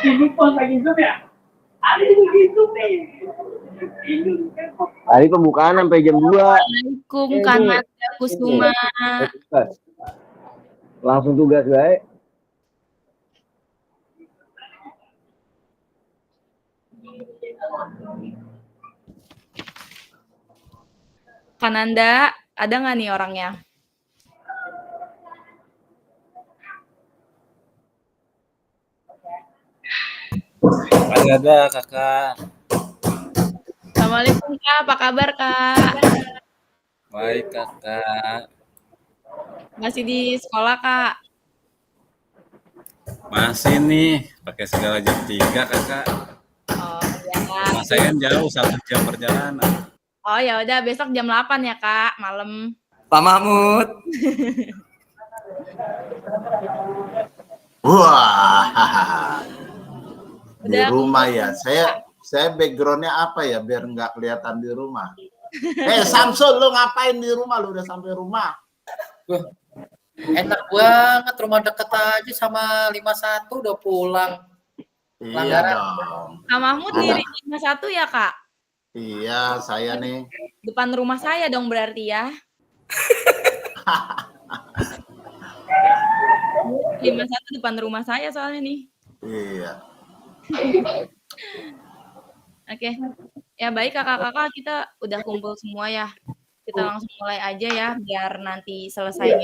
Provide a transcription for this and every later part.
Ini pas lagi Zoom ya? Ada lagi Zoom nih. Tadi pembukaan sampai jam 2. Assalamualaikum Kanada Kusuma. Langsung tugas baik. Kananda, ada nggak nih orangnya? Ada kakak. Assalamualaikum Kak, apa kabar Kak? Baik kakak. Masih di sekolah Kak? Masih nih, pakai segala jam 3 kakak. Oh ya. Rumah saya jauh 1 jam perjalanan. Oh ya udah besok jam 8 ya Kak, malam. Pak Mahmud. Wah, di Udah rumah ya. Saya backgroundnya apa ya biar nggak kelihatan di rumah. Samsul, lu ngapain di rumah? Lu udah sampai rumah. Enak banget, rumah deket aja sama 51 udah pulang. Iya Langgaran. dong. Kak Mahmud di 51 ya Kak? Iya, saya nih. Depan rumah saya dong berarti ya. 51 depan rumah saya soalnya nih. Iya. Oke. Ya baik kakak-kakak, kita udah kumpul semua ya. Kita langsung mulai aja ya, biar nanti selesainya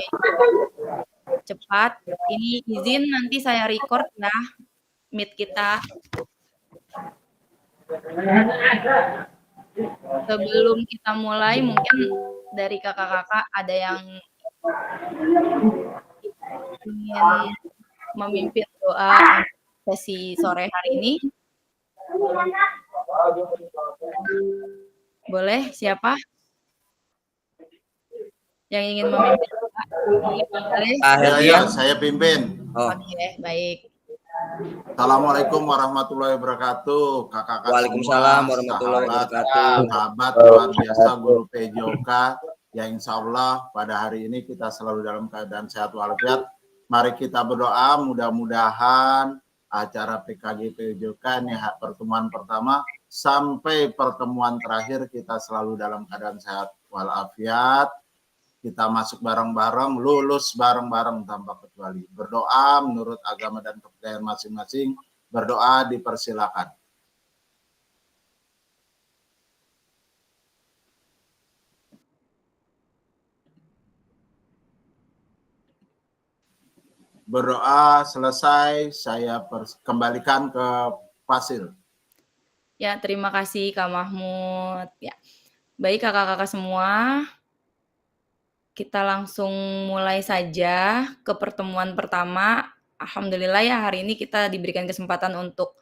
cepat. Ini izin nanti saya record ya, meet kita. Sebelum kita mulai, mungkin dari kakak-kakak ada yang ingin memimpin doa sesi sore hari ini. Boleh, siapa? Yang ingin memimpin doa? Ya, saya pimpin. Oke, baik. Assalamualaikum warahmatullahi wabarakatuh, kakak-kakak. Waalaikumsalam warahmatullahi wabarakatuh. Sahabat luar biasa guru PJOK, yang insya Allah pada hari ini kita selalu dalam keadaan sehat walafiat. Mari kita berdoa, mudah-mudahan acara PKG PJOK ini pertemuan pertama sampai pertemuan terakhir kita selalu dalam keadaan sehat walafiat. Kita masuk bareng-bareng, lulus bareng-bareng tanpa kecuali. Berdoa menurut agama dan kepercayaan masing-masing. Berdoa dipersilakan. Berdoa selesai, saya kembalikan ke Fasil. Ya, terima kasih Kak Mahmud. Ya. Baik kakak-kakak semua, kita langsung mulai saja ke pertemuan pertama. Alhamdulillah ya hari ini kita diberikan kesempatan untuk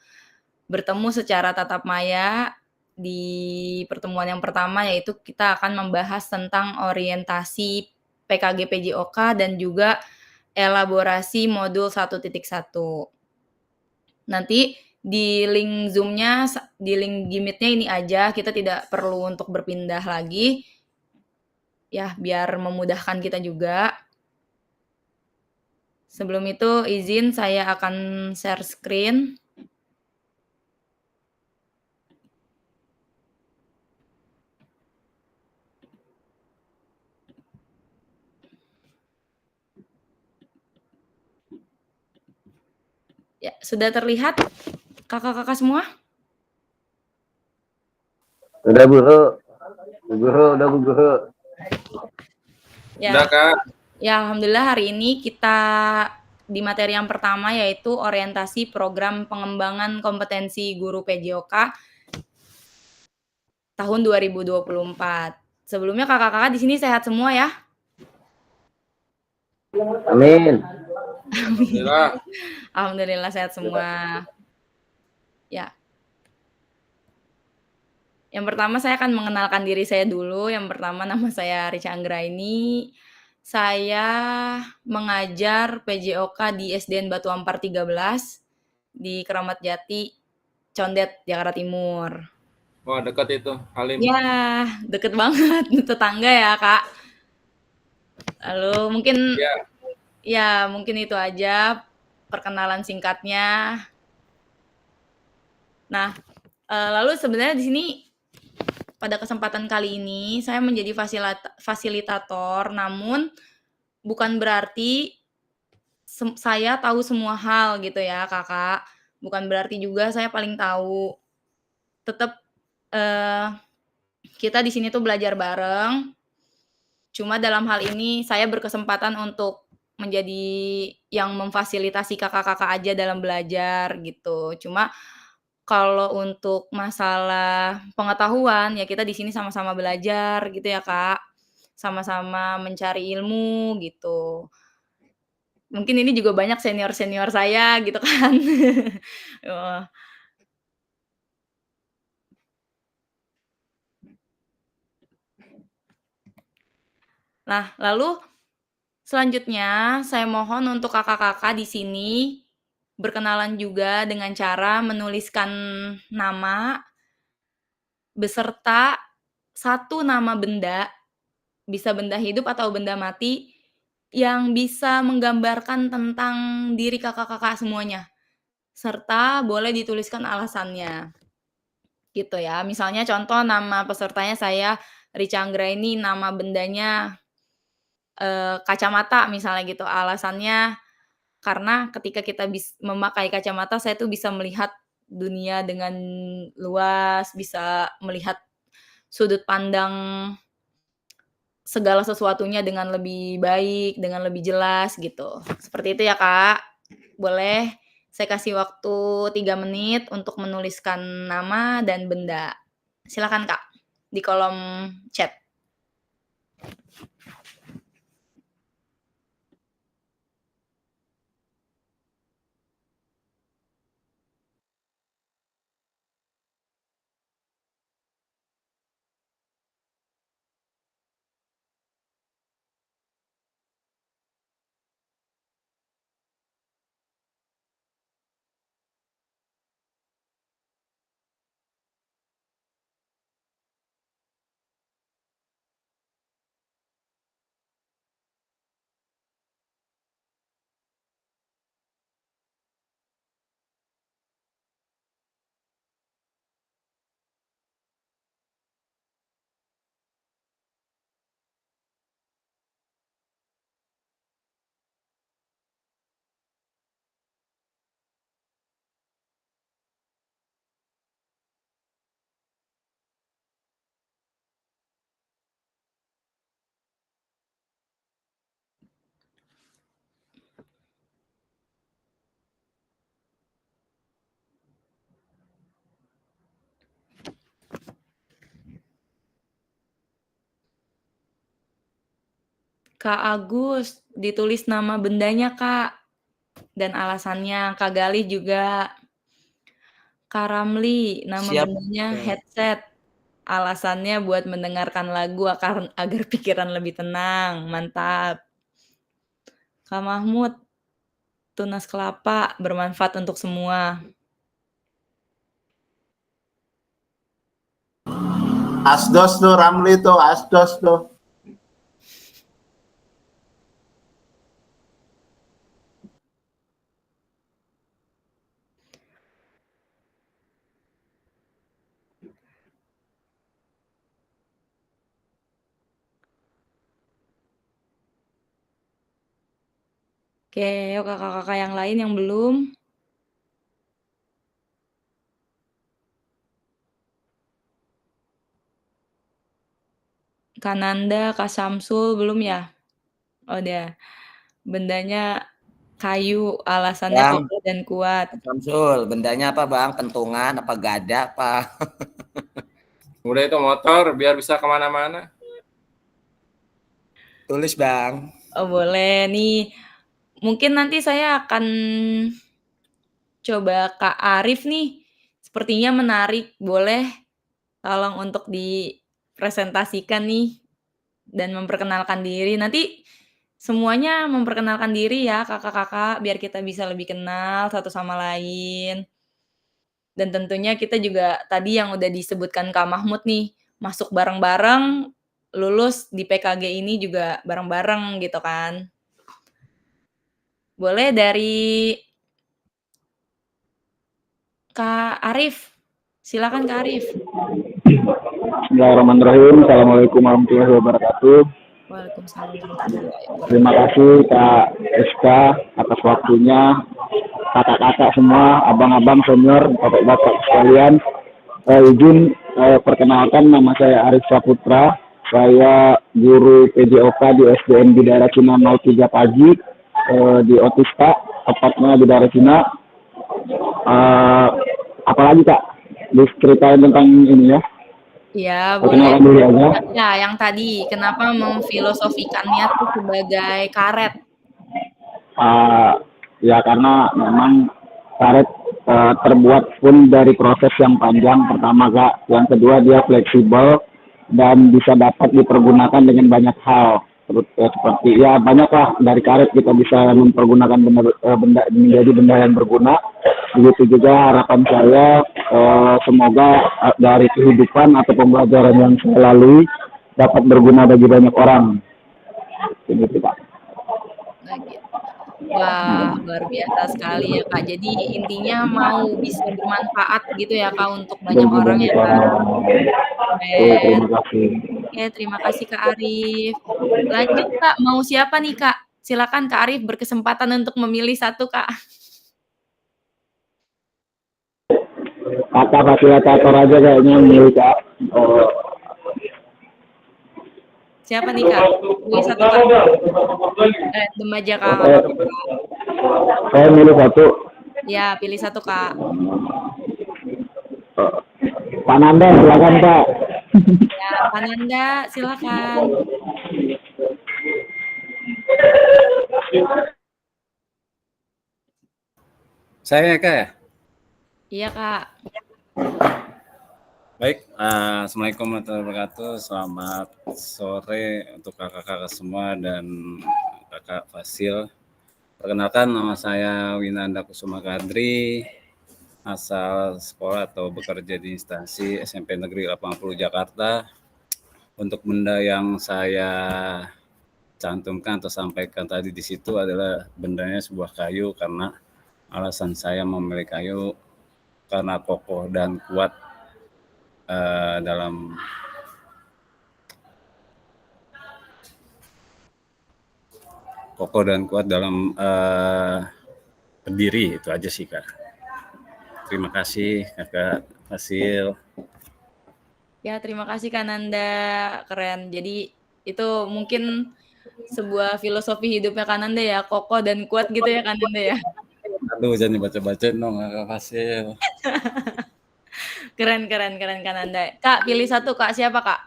bertemu secara tatap maya di pertemuan yang pertama, yaitu kita akan membahas tentang orientasi PKG PJOK dan juga elaborasi modul 1.1. Nanti di link Zoom-nya, di link Gmeet-nya ini aja, kita tidak perlu untuk berpindah lagi. Ya, biar memudahkan kita juga. Sebelum itu, izin saya akan share screen. Ya, sudah terlihat kakak-kakak semua? Udah Bu Guru, udah Bu Guru. Ya. Udah Kak. Ya, alhamdulillah hari ini kita di materi yang pertama yaitu orientasi program pengembangan kompetensi guru PJOK tahun 2024. Sebelumnya kakak-kakak di sini sehat semua ya? Amin. Alhamdulillah. Alhamdulillah sehat semua. Ya. Yang pertama saya akan mengenalkan diri saya dulu. Yang pertama nama saya Richa Anggraini. Saya mengajar PJOK di SDN Batu Ampar 13 di Keramat Jati, Condet, Jakarta Timur. Wah, dekat itu, Halim. Ya, deket banget, tetangga ya Kak. Lalu mungkin ya mungkin itu aja perkenalan singkatnya. Nah, lalu sebenarnya di sini pada kesempatan kali ini saya menjadi fasilitator, namun bukan berarti saya tahu semua hal gitu ya, Kakak. Bukan berarti juga saya paling tahu. Tetap kita di sini tuh belajar bareng. Cuma dalam hal ini saya berkesempatan untuk menjadi yang memfasilitasi kakak-kakak aja dalam belajar gitu. Cuma kalau untuk masalah pengetahuan ya kita di sini sama-sama belajar gitu ya, Kak. Sama-sama mencari ilmu gitu. Mungkin ini juga banyak senior-senior saya gitu kan. Heeh. Nah, lalu selanjutnya saya mohon untuk kakak-kakak di sini berkenalan juga dengan cara menuliskan nama beserta satu nama benda, bisa benda hidup atau benda mati, yang bisa menggambarkan tentang diri kakak-kakak semuanya, serta boleh dituliskan alasannya, gitu ya. Misalnya contoh nama pesertanya saya Richa Anggraini, nama bendanya, kacamata misalnya gitu, alasannya karena ketika kita memakai kacamata, saya tuh bisa melihat dunia dengan luas, bisa melihat sudut pandang segala sesuatunya dengan lebih baik, dengan lebih jelas gitu. Seperti itu ya, Kak. Boleh saya kasih waktu 3 menit untuk menuliskan nama dan benda. Silakan, Kak, di kolom chat. Kak Agus, ditulis nama bendanya, Kak, dan alasannya. Kak Galih juga. Kak Ramli, nama Siap. bendanya headset. Alasannya buat mendengarkan lagu agar pikiran lebih tenang. Mantap. Kak Mahmud, tunas kelapa bermanfaat untuk semua. Asdos tuh Ramli tuh, asdos tuh. Oke, yuk kakak-kakak yang lain yang belum. Kak Nanda, Kak Samsul belum ya? Oh udah. Bendanya kayu, alasannya Bang, kokoh dan kuat. Samsul, bendanya apa bang? Pentungan, apa gada, apa? Udah itu motor biar bisa kemana-mana. Tulis bang. Oh boleh nih. Mungkin nanti saya akan coba Kak Arif nih. Sepertinya menarik. Boleh tolong untuk dipresentasikan nih dan memperkenalkan diri. Nanti semuanya memperkenalkan diri ya kakak-kakak biar kita bisa lebih kenal satu sama lain. Dan tentunya kita juga tadi yang udah disebutkan Kak Mahmud nih, masuk bareng-bareng, lulus di PKG ini juga bareng-bareng gitu kan. Boleh dari Kak Arif. Silakan Kak Arif. Bismillahirrahmanirrahim. Assalamualaikum warahmatullahi wabarakatuh. Waalaikumsalam warahmatullahi wabarakatuh. Terima kasih Kak Rizka atas waktunya. Kakak-kakak semua, abang-abang senior, bapak-bapak sekalian. Izin perkenalkan, nama saya Arif Saputra. Saya guru PJOK di SDN Bidara Cina 03 Pagi di Otista, tepatnya Bidara Cina. Apalagi Kak, diceritain tentang ini ya. Ya, Perkenalkan dulu boleh. aja. Ya, yang tadi, kenapa memfilosofikannya tuh sebagai karet? Ya karena memang karet terbuat pun dari proses yang panjang, pertama Kak. Yang kedua dia fleksibel dan bisa dapat dipergunakan dengan banyak hal. Seperti ya banyak lah, dari karet kita bisa mempergunakan benda menjadi benda yang berguna. Begitu juga harapan saya semoga dari kehidupan atau pembelajaran yang saya lalui dapat berguna bagi banyak orang. Begitu Pak. Nah, gitu. Wah, luar biasa sekali ya Kak. Jadi intinya mau bisa bermanfaat gitu ya Kak untuk banyak Bagi orang banyak ya Kak. orang. Keren. Terima kasih. Oke, terima kasih Kak Arif. Lanjut Kak, mau siapa nih Kak? Silakan Kak Arif berkesempatan untuk memilih satu Kak. Kakak fasilitator aja kayaknya milih Kak. Siapa nih Kak? Pilih satu Kak. Random aja Kak. nggak apa-apa, Kak. Saya milih satu. Ya, pilih satu Kak. Pak Nanda, silakan Pak. Ya, Pak Nanda, silakan. Saya Kak ya? Iya Kak. Baik, Assalamualaikum warahmatullahi wabarakatuh. Selamat sore untuk kakak-kakak semua dan kakak Fasil. Perkenalkan, nama saya Winanda Kusuma Kadri, asal sekolah atau bekerja di instansi SMP Negeri 80 Jakarta. Untuk benda yang saya cantumkan atau sampaikan tadi di situ adalah bendanya sebuah kayu, karena alasan saya memilih kayu karena kokoh dan kuat dalam berdiri. Itu aja sih Kak. Terima kasih Kakak Fasil. Ya, terima kasih Kak Nanda. Keren. Jadi itu mungkin sebuah filosofi hidupnya Kak Nanda ya, kokoh dan kuat gitu ya Kak Nanda ya. Aduh, jangan dibaca-baca dong Kakak Fasil. Keren Kak Nanda. Kak, pilih satu Kak. Siapa Kak?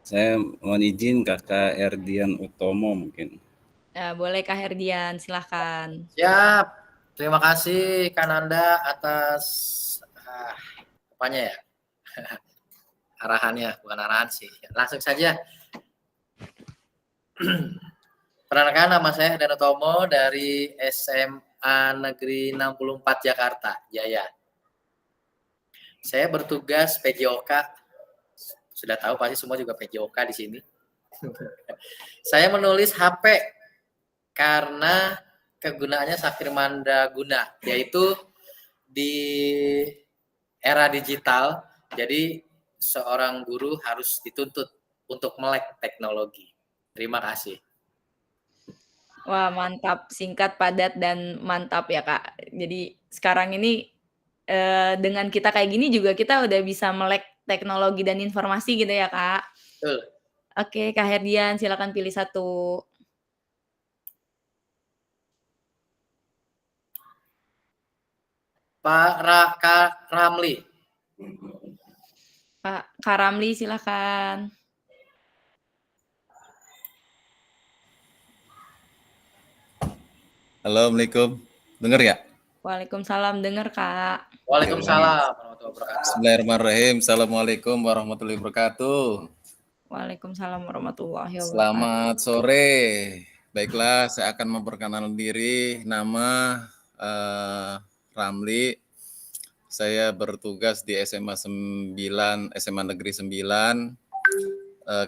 Saya mohon izin Kakak Erdian Utomo mungkin. Ya, boleh Kak Herdian, silahkan. Siap. Terima kasih Kananda atas apanya ya? Arahannya, bukan arahan sih. Langsung saja. Perkenalkan, nama saya Herdian Utomo dari SMA Negeri 64 Jakarta, Jaya. Saya bertugas PJOK. Sudah tahu pasti semua juga PJOK di sini. Saya menulis HP karena kegunaannya saktimanda guna, yaitu di era digital. Jadi seorang guru harus dituntut untuk melek teknologi. Terima kasih. Wah, mantap. Singkat, padat, dan mantap ya Kak. Jadi sekarang ini dengan kita kayak gini juga kita udah bisa melek teknologi dan informasi gitu ya Kak. Betul. Oke, Kak Herdian, silakan pilih satu. Kak Ramli. Pak Kak Ramli, silakan. Halo, Assalamualaikum. Dengar ya? Waalaikumsalam, dengar Kak. Waalaikumsalam warahmatullahi wabarakatuh. Bismillahirrahmanirrahim. Assalamualaikum warahmatullahi wabarakatuh. Waalaikumsalam warahmatullahi wabarakatuh. Selamat sore. Baiklah, saya akan memperkenalkan diri. Nama Ramli. Saya bertugas di SMA 9, SMA Negeri 9.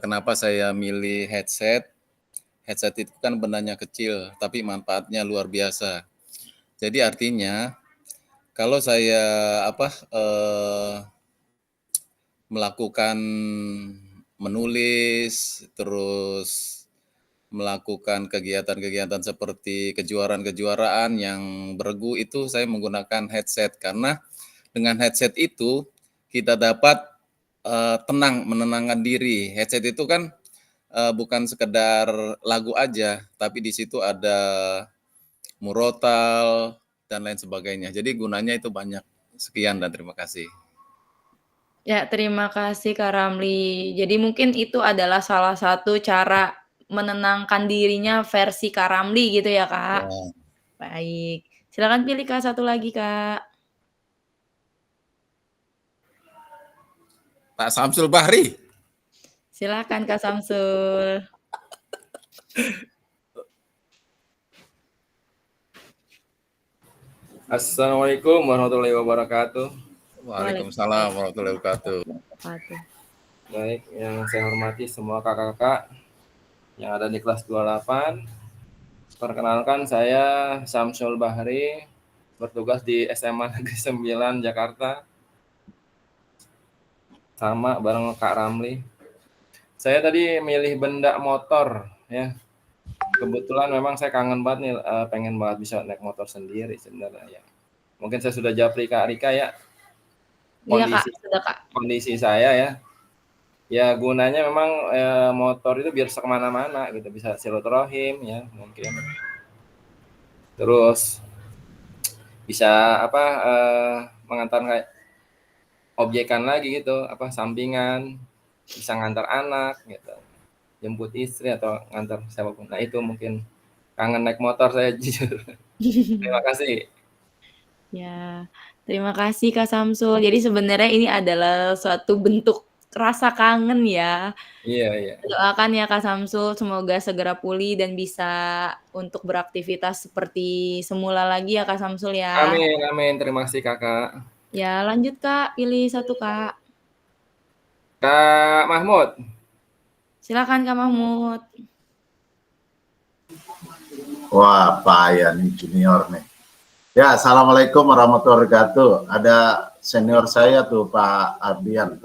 Kenapa saya milih headset? headset itu kan bendanya kecil, tapi manfaatnya luar biasa. Jadi artinya kalau saya melakukan menulis, terus melakukan kegiatan-kegiatan seperti kejuaraan-kejuaraan yang bergu itu saya menggunakan headset karena dengan headset itu kita dapat tenang, menenangkan diri. Headset itu kan bukan sekedar lagu aja, tapi di situ ada murotal dan lain sebagainya. Jadi gunanya itu banyak. Sekian dan terima kasih. Ya, terima kasih Kak Ramli. Jadi mungkin itu adalah salah satu cara menenangkan dirinya versi Kak Ramli gitu ya, Kak? Ya. Baik. Silakan pilih Kak satu lagi, Kak. Pak Samsul Bahri. Silakan Kak Samsul. Assalamualaikum warahmatullahi wabarakatuh. Waalaikumsalam warahmatullahi wabarakatuh. Baik, yang saya hormati semua kakak-kakak yang ada di kelas 28. Perkenalkan, saya Samsul Bahri, bertugas di SMA Negeri 9 Jakarta. Sama bareng Kak Ramli. Saya tadi milih benda motor ya. Kebetulan memang saya kangen banget nih, pengen banget bisa naik motor sendiri sebenarnya ya. Mungkin saya sudah japri Kak Rika ya. Iya Kak, sudah Kak. Kondisi saya ya. Ya gunanya memang motor itu biar kemana-mana gitu, bisa silaturahim ya mungkin. Terus bisa mengantar kayak objekan lagi gitu, sampingan, bisa ngantar anak gitu, jemput istri atau ngantar siapapun. Nah itu mungkin kangen naik motor saya jujur. Terima kasih. Ya, terima kasih Kak Samsul. Jadi sebenarnya ini adalah suatu bentuk rasa kangen ya. Iya. Doakan ya Kak Samsul, semoga segera pulih dan bisa untuk beraktivitas seperti semula lagi ya Kak Samsul ya. Amin. Terima kasih kakak. Ya lanjut Kak, pilih satu Kak. Kak Mahmud. Silakan Kak Mahmud. Wah, Pak ya nih junior nih. Ya, Assalamualaikum warahmatullahi wabarakatuh. Ada senior saya tuh Pak Ardian,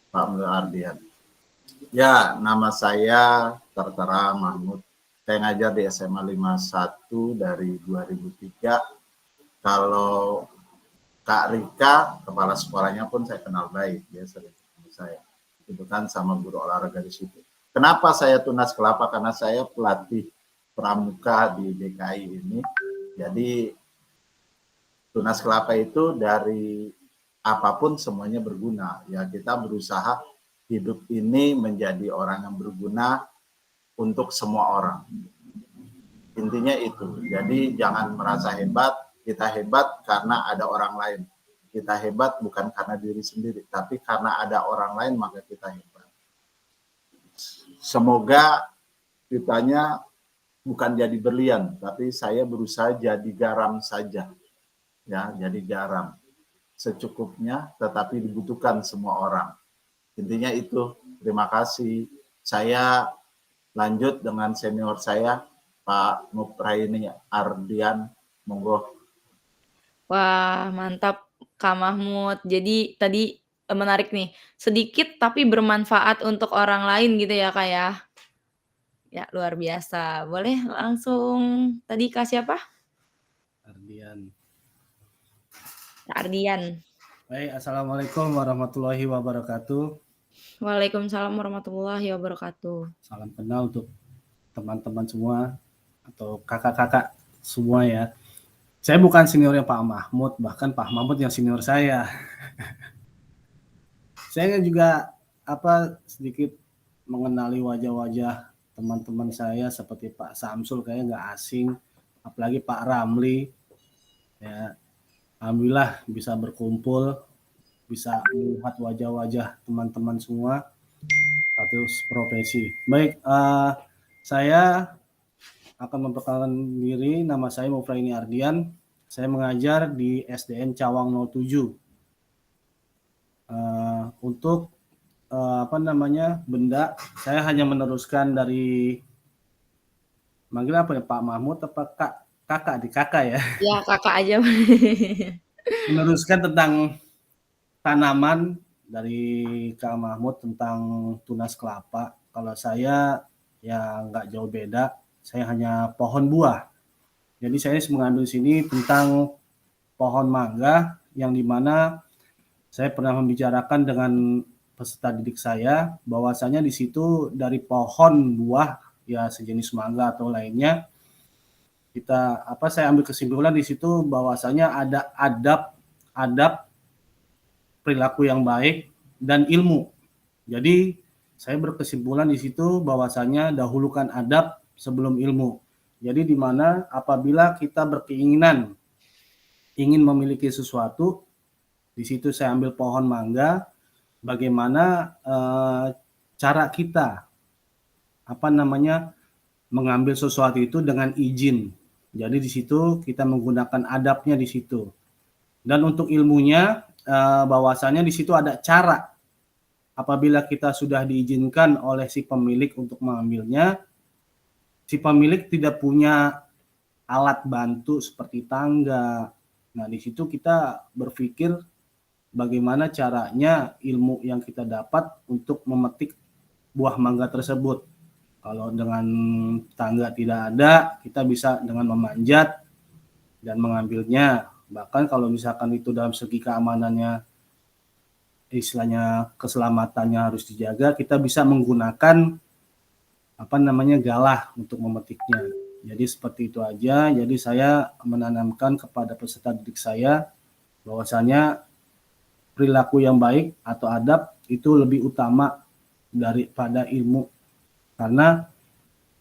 Pak Mulyo Ardian. Ya, nama saya tertera Mahmud. Saya ngajar di SMA 51 dari 2003. Kalau Kak Rika, kepala sekolahnya pun saya kenal baik, dia sering ketemu saya. Itu kan sama guru olahraga di situ. Kenapa saya tunas kelapa? Karena saya pelatih pramuka di DKI ini. Jadi tunas kelapa itu dari apapun semuanya berguna. Ya kita berusaha hidup ini menjadi orang yang berguna untuk semua orang. Intinya itu. Jadi jangan merasa hebat. Kita hebat karena ada orang lain. Kita hebat bukan karena diri sendiri, tapi karena ada orang lain maka kita hebat. Semoga kitanya bukan jadi berlian, tapi saya berusaha jadi garam saja. Ya, jadi garam secukupnya, tetapi dibutuhkan semua orang. Intinya itu. Terima kasih. Saya lanjut dengan senior saya, Pak Mupraini Ardian. Monggo. Wah, mantap Kak Mahmud. Jadi tadi menarik nih, sedikit tapi bermanfaat untuk orang lain gitu ya Kak ya. Ya, luar biasa. Boleh langsung tadi Kak siapa? Ardian. Kak Ardian. Baik, Assalamualaikum warahmatullahi wabarakatuh. Waalaikumsalam warahmatullahi wabarakatuh. Salam kenal untuk teman-teman semua atau kakak-kakak semua ya. Saya bukan seniornya Pak Mahmud, bahkan Pak Mahmud yang senior saya. Saya juga sedikit mengenali wajah-wajah teman-teman saya seperti Pak Samsul, kayaknya nggak asing, apalagi Pak Ramli. Ya, alhamdulillah bisa berkumpul, bisa melihat wajah-wajah teman-teman semua satu profesi. Baik, saya akan memperkenalkan diri. Nama saya Mupraini Ardian. Saya mengajar di SDN Cawang 07. Untuk benda, saya hanya meneruskan dari manggil apa ya, Pak Mahmud apa Kak? Kakak di kakak ya. Ya, Kakak aja. Meneruskan tentang tanaman dari Kak Mahmud tentang tunas kelapa. Kalau saya ya nggak jauh beda, saya hanya pohon buah. Jadi saya mengambil sini tentang pohon mangga yang dimana saya pernah membicarakan dengan peserta didik saya bahwasanya di situ dari pohon buah ya sejenis mangga atau lainnya saya ambil kesimpulan di situ bahwasanya ada adab perilaku yang baik dan ilmu. Jadi saya berkesimpulan di situ bahwasanya dahulukan adab sebelum ilmu. Jadi di mana apabila kita berkeinginan ingin memiliki sesuatu, di situ saya ambil pohon mangga, bagaimana cara kita mengambil sesuatu itu dengan izin. Jadi di situ kita menggunakan adabnya di situ. Dan untuk ilmunya bahwasanya di situ ada cara. Apabila kita sudah diizinkan oleh si pemilik untuk mengambilnya, si pemilik tidak punya alat bantu seperti tangga. Nah, di situ kita berpikir bagaimana caranya ilmu yang kita dapat untuk memetik buah mangga tersebut. Kalau dengan tangga tidak ada, kita bisa dengan memanjat dan mengambilnya. Bahkan kalau misalkan itu dalam segi keamanannya, istilahnya keselamatannya harus dijaga, kita bisa menggunakan galah untuk memetiknya. Jadi seperti itu aja. Jadi saya menanamkan kepada peserta didik saya bahwasanya perilaku yang baik atau adab itu lebih utama daripada ilmu. Karena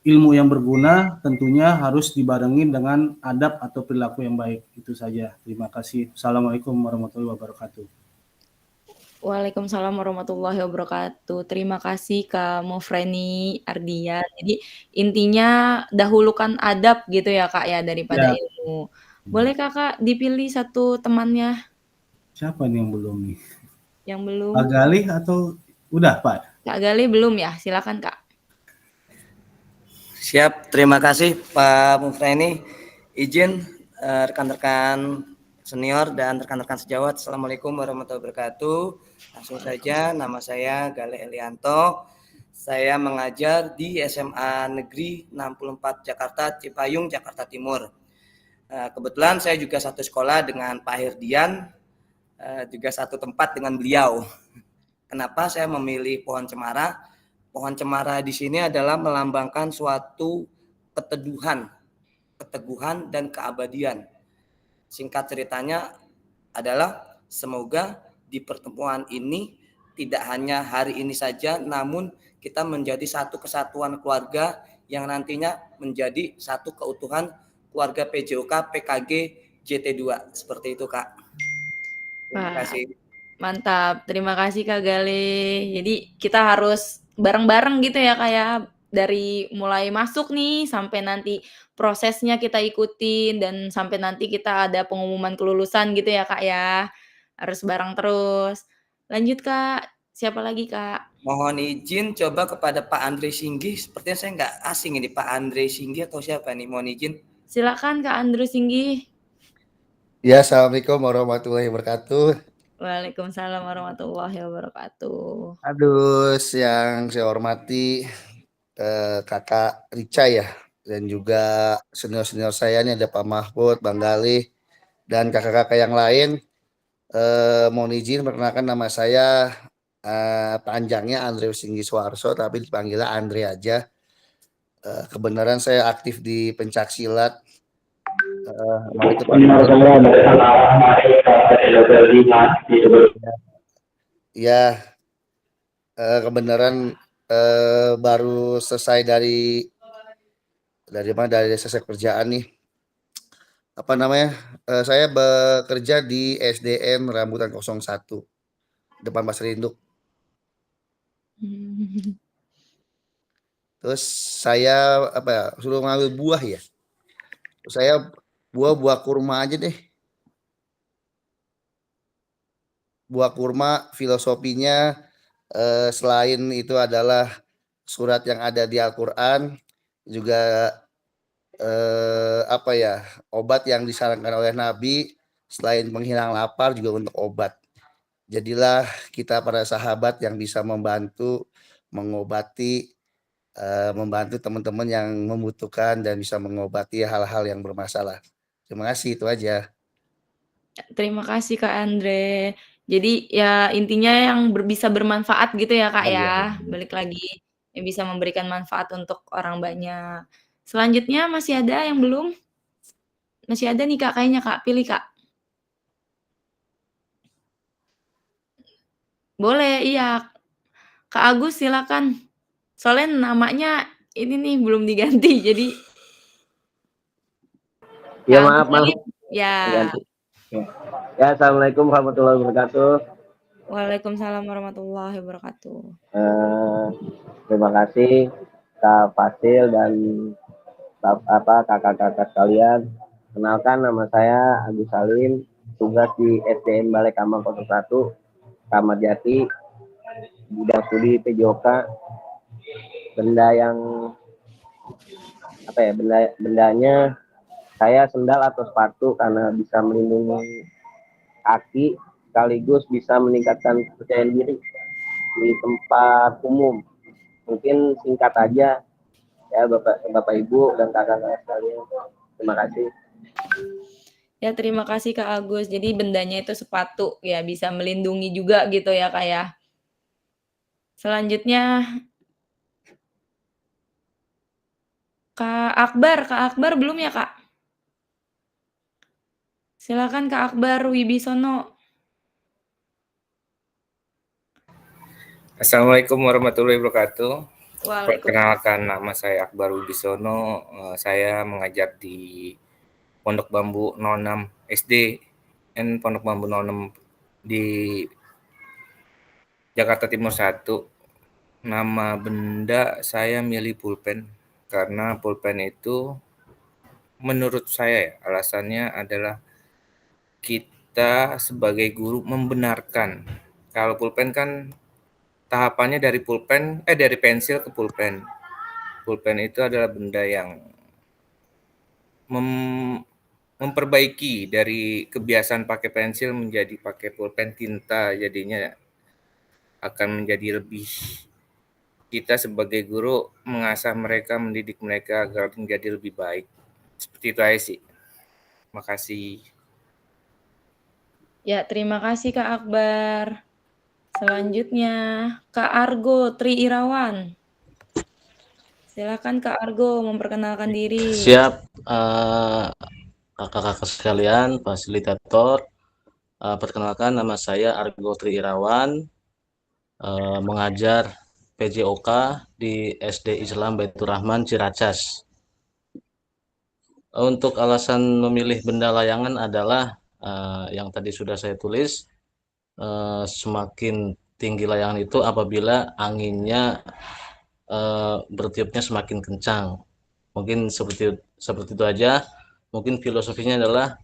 ilmu yang berguna tentunya harus dibarengi dengan adab atau perilaku yang baik. Itu saja. Terima kasih. Assalamualaikum warahmatullahi wabarakatuh. Waalaikumsalam warahmatullahi wabarakatuh. Terima kasih Kak Mufreni Ardian. Jadi intinya dahulukan adab gitu ya Kak ya daripada ilmu. Boleh Kakak dipilih satu temannya? Siapa nih yang belum nih? Yang belum. Pak Galih atau udah Pak? Kak Galih belum ya? Silakan Kak. Siap, terima kasih Pak Mufreni. Izin rekan-rekan senior dan rekan-rekan sejawat. Assalamualaikum warahmatullahi wabarakatuh. Langsung saja, nama saya Galih Elianto. Saya mengajar di SMA Negeri 64 Jakarta, Cipayung, Jakarta Timur. Kebetulan saya juga satu sekolah dengan Pak Herdian, juga satu tempat dengan beliau. Kenapa saya memilih pohon cemara? Pohon cemara di sini adalah melambangkan suatu keteguhan dan keabadian. Singkat ceritanya adalah semoga di pertemuan ini tidak hanya hari ini saja, namun kita menjadi satu kesatuan keluarga yang nantinya menjadi satu keutuhan keluarga PJOK PKG JT2. Seperti itu Kak. Terima kasih. Mantap, terima kasih Kak Galih. Jadi kita harus bareng-bareng gitu ya Kak ya. Dari mulai masuk nih sampai nanti prosesnya kita ikutin dan sampai nanti kita ada pengumuman kelulusan gitu ya Kak ya. Harus bareng terus. Lanjut Kak, siapa lagi Kak? Mohon izin coba kepada Pak Andre Singgi. Sepertinya saya nggak asing ini Pak Andre Singgi atau siapa nih? Mohon izin. Silakan Kak Andre Singgi. Ya, assalamualaikum warahmatullahi wabarakatuh. Waalaikumsalam warahmatullahi wabarakatuh. Aduh, yang saya hormati Kakak Rica ya, dan juga senior-senior saya nih ada Pak Mahfud, Bang Galih, dan kakak-kakak yang lain. Mohon izin perkenalkan nama saya panjangnya Andre Singgi Suarso, tapi dipanggilnya Andre aja. Kebenaran saya aktif di pencaksilat. Ya, kebenaran baru selesai dari selesai kerjaan nih. Saya bekerja di SDM Rambutan 01 depan Pasar Induk. Terus saya suruh ngambil buah ya. Terus saya buah kurma aja deh. Buah kurma filosofinya selain itu adalah surat yang ada di Al-Qur'an, juga apa ya, obat yang disarankan oleh Nabi selain penghilang lapar juga untuk obat. Jadilah kita para sahabat yang bisa membantu, mengobati, membantu teman-teman yang membutuhkan dan bisa mengobati hal-hal yang bermasalah. Terima kasih, itu aja. Terima kasih Kak Andre. Jadi ya intinya yang bisa bermanfaat gitu ya Kak ya. Balik lagi yang bisa memberikan manfaat untuk orang banyak. Selanjutnya masih ada yang belum? Masih ada nih Kak kayaknya Kak, pilih Kak. Boleh, iya. Kak Agus silakan. Soalnya namanya ini nih belum diganti jadi Ya Kak Agus maaf lagi. Ya. ganti. Ya assalamualaikum warahmatullahi wabarakatuh. Waalaikumsalam warahmatullahi wabarakatuh. Terima kasih Kak Fasil dan kakak-kakak sekalian. Kenalkan nama saya Agus Salim, tugas di SDN Balai Kambang 01, Kramat Jati, bidang studi PJOK. Benda yang bendanya saya sendal atau sepatu karena bisa melindungi kaki sekaligus bisa meningkatkan kepercayaan diri di tempat umum. Mungkin singkat aja ya Bapak Ibu dan kakak-kakak sekalian. Terima kasih. Ya terima kasih Kak Agus. Jadi bendanya itu sepatu ya bisa melindungi juga gitu ya Kak ya. Selanjutnya Kak Akbar belum ya Kak? Silakan Kak Akbar Wibisono. Assalamualaikum warahmatullahi wabarakatuh. Waalaikumsalam. Perkenalkan nama saya Akbar Wibisono. Saya mengajar di Pondok Bambu 06 SD dan Pondok Bambu 06 di Jakarta Timur 1. Nama benda saya milih pulpen karena pulpen itu menurut saya alasannya adalah kita sebagai guru membenarkan. Kalau pulpen kan tahapannya dari pensil ke pulpen. Pulpen itu adalah benda yang memperbaiki dari kebiasaan pakai pensil menjadi pakai pulpen tinta, jadinya akan menjadi lebih, kita sebagai guru mengasah mereka, mendidik mereka agar menjadi lebih baik. Seperti itu aja sih. Makasih. Ya terima kasih Kak Akbar. Selanjutnya Kak Argo Tri Irawan. Silakan Kak Argo memperkenalkan diri. Siap, kakak-kakak sekalian, fasilitator. Perkenalkan nama saya Argo Tri Irawan, mengajar PJOK di SD Islam Baitur Rahman Ciracas. Untuk alasan memilih benda layangan adalah yang tadi sudah saya tulis, semakin tinggi layangan itu apabila anginnya bertiupnya semakin kencang. Mungkin seperti itu aja. Mungkin filosofinya adalah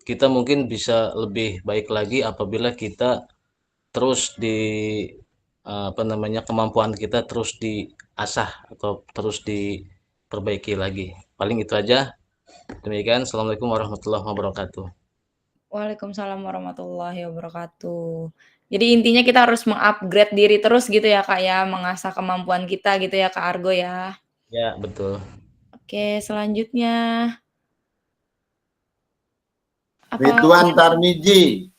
kita mungkin bisa lebih baik lagi apabila kita terus kemampuan kita terus diasah atau terus diperbaiki lagi. Paling itu aja. Demikian. Assalamualaikum warahmatullahi wabarakatuh. Waalaikumsalam warahmatullahi wabarakatuh. Jadi intinya kita harus mengupgrade diri terus gitu ya Kak ya, mengasah kemampuan kita gitu ya Kak Argo ya. Ya, betul. Oke, selanjutnya. Ridwan Tarmiji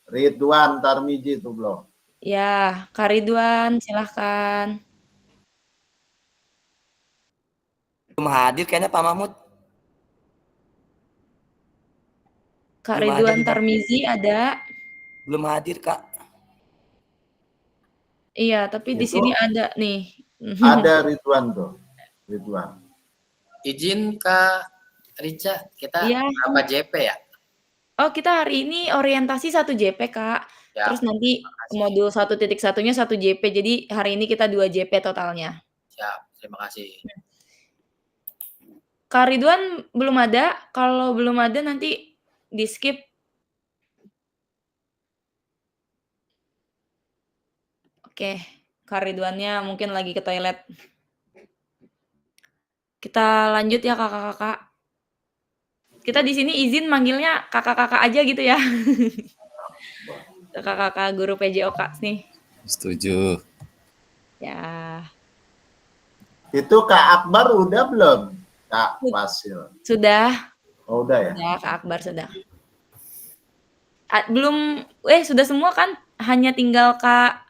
itu belum. Ya, Kak Ridwan silahkan. Belum hadir kayaknya Pak Mahmud. Kak Ridwan Tarmizi ada. Belum hadir Kak. Iya, tapi di sini ada nih. Ada Ridwan tuh. Ridwan. Izin Kak Rica, kita Iya. apa JP ya? Oh, kita hari ini orientasi 1 JP, Kak. Ya, Terus nanti modul 1.1-nya 1 JP. Jadi hari ini kita 2 JP totalnya. Siap, terima kasih. Kak Ridwan belum ada. Kalau belum ada nanti di-skip. Oke, Kak Ridwannya mungkin lagi ke toilet. Kita lanjut ya kakak-kakak. Kita di sini izin manggilnya kakak-kakak aja gitu ya. Kakak-kakak guru PJOK nih. Setuju. Ya. Itu Kak Akbar udah belum? Kak Fasil. Sudah. Oh, udah ya? Sudah, Kak Akbar sudah. Belum, sudah semua kan? Hanya tinggal Kak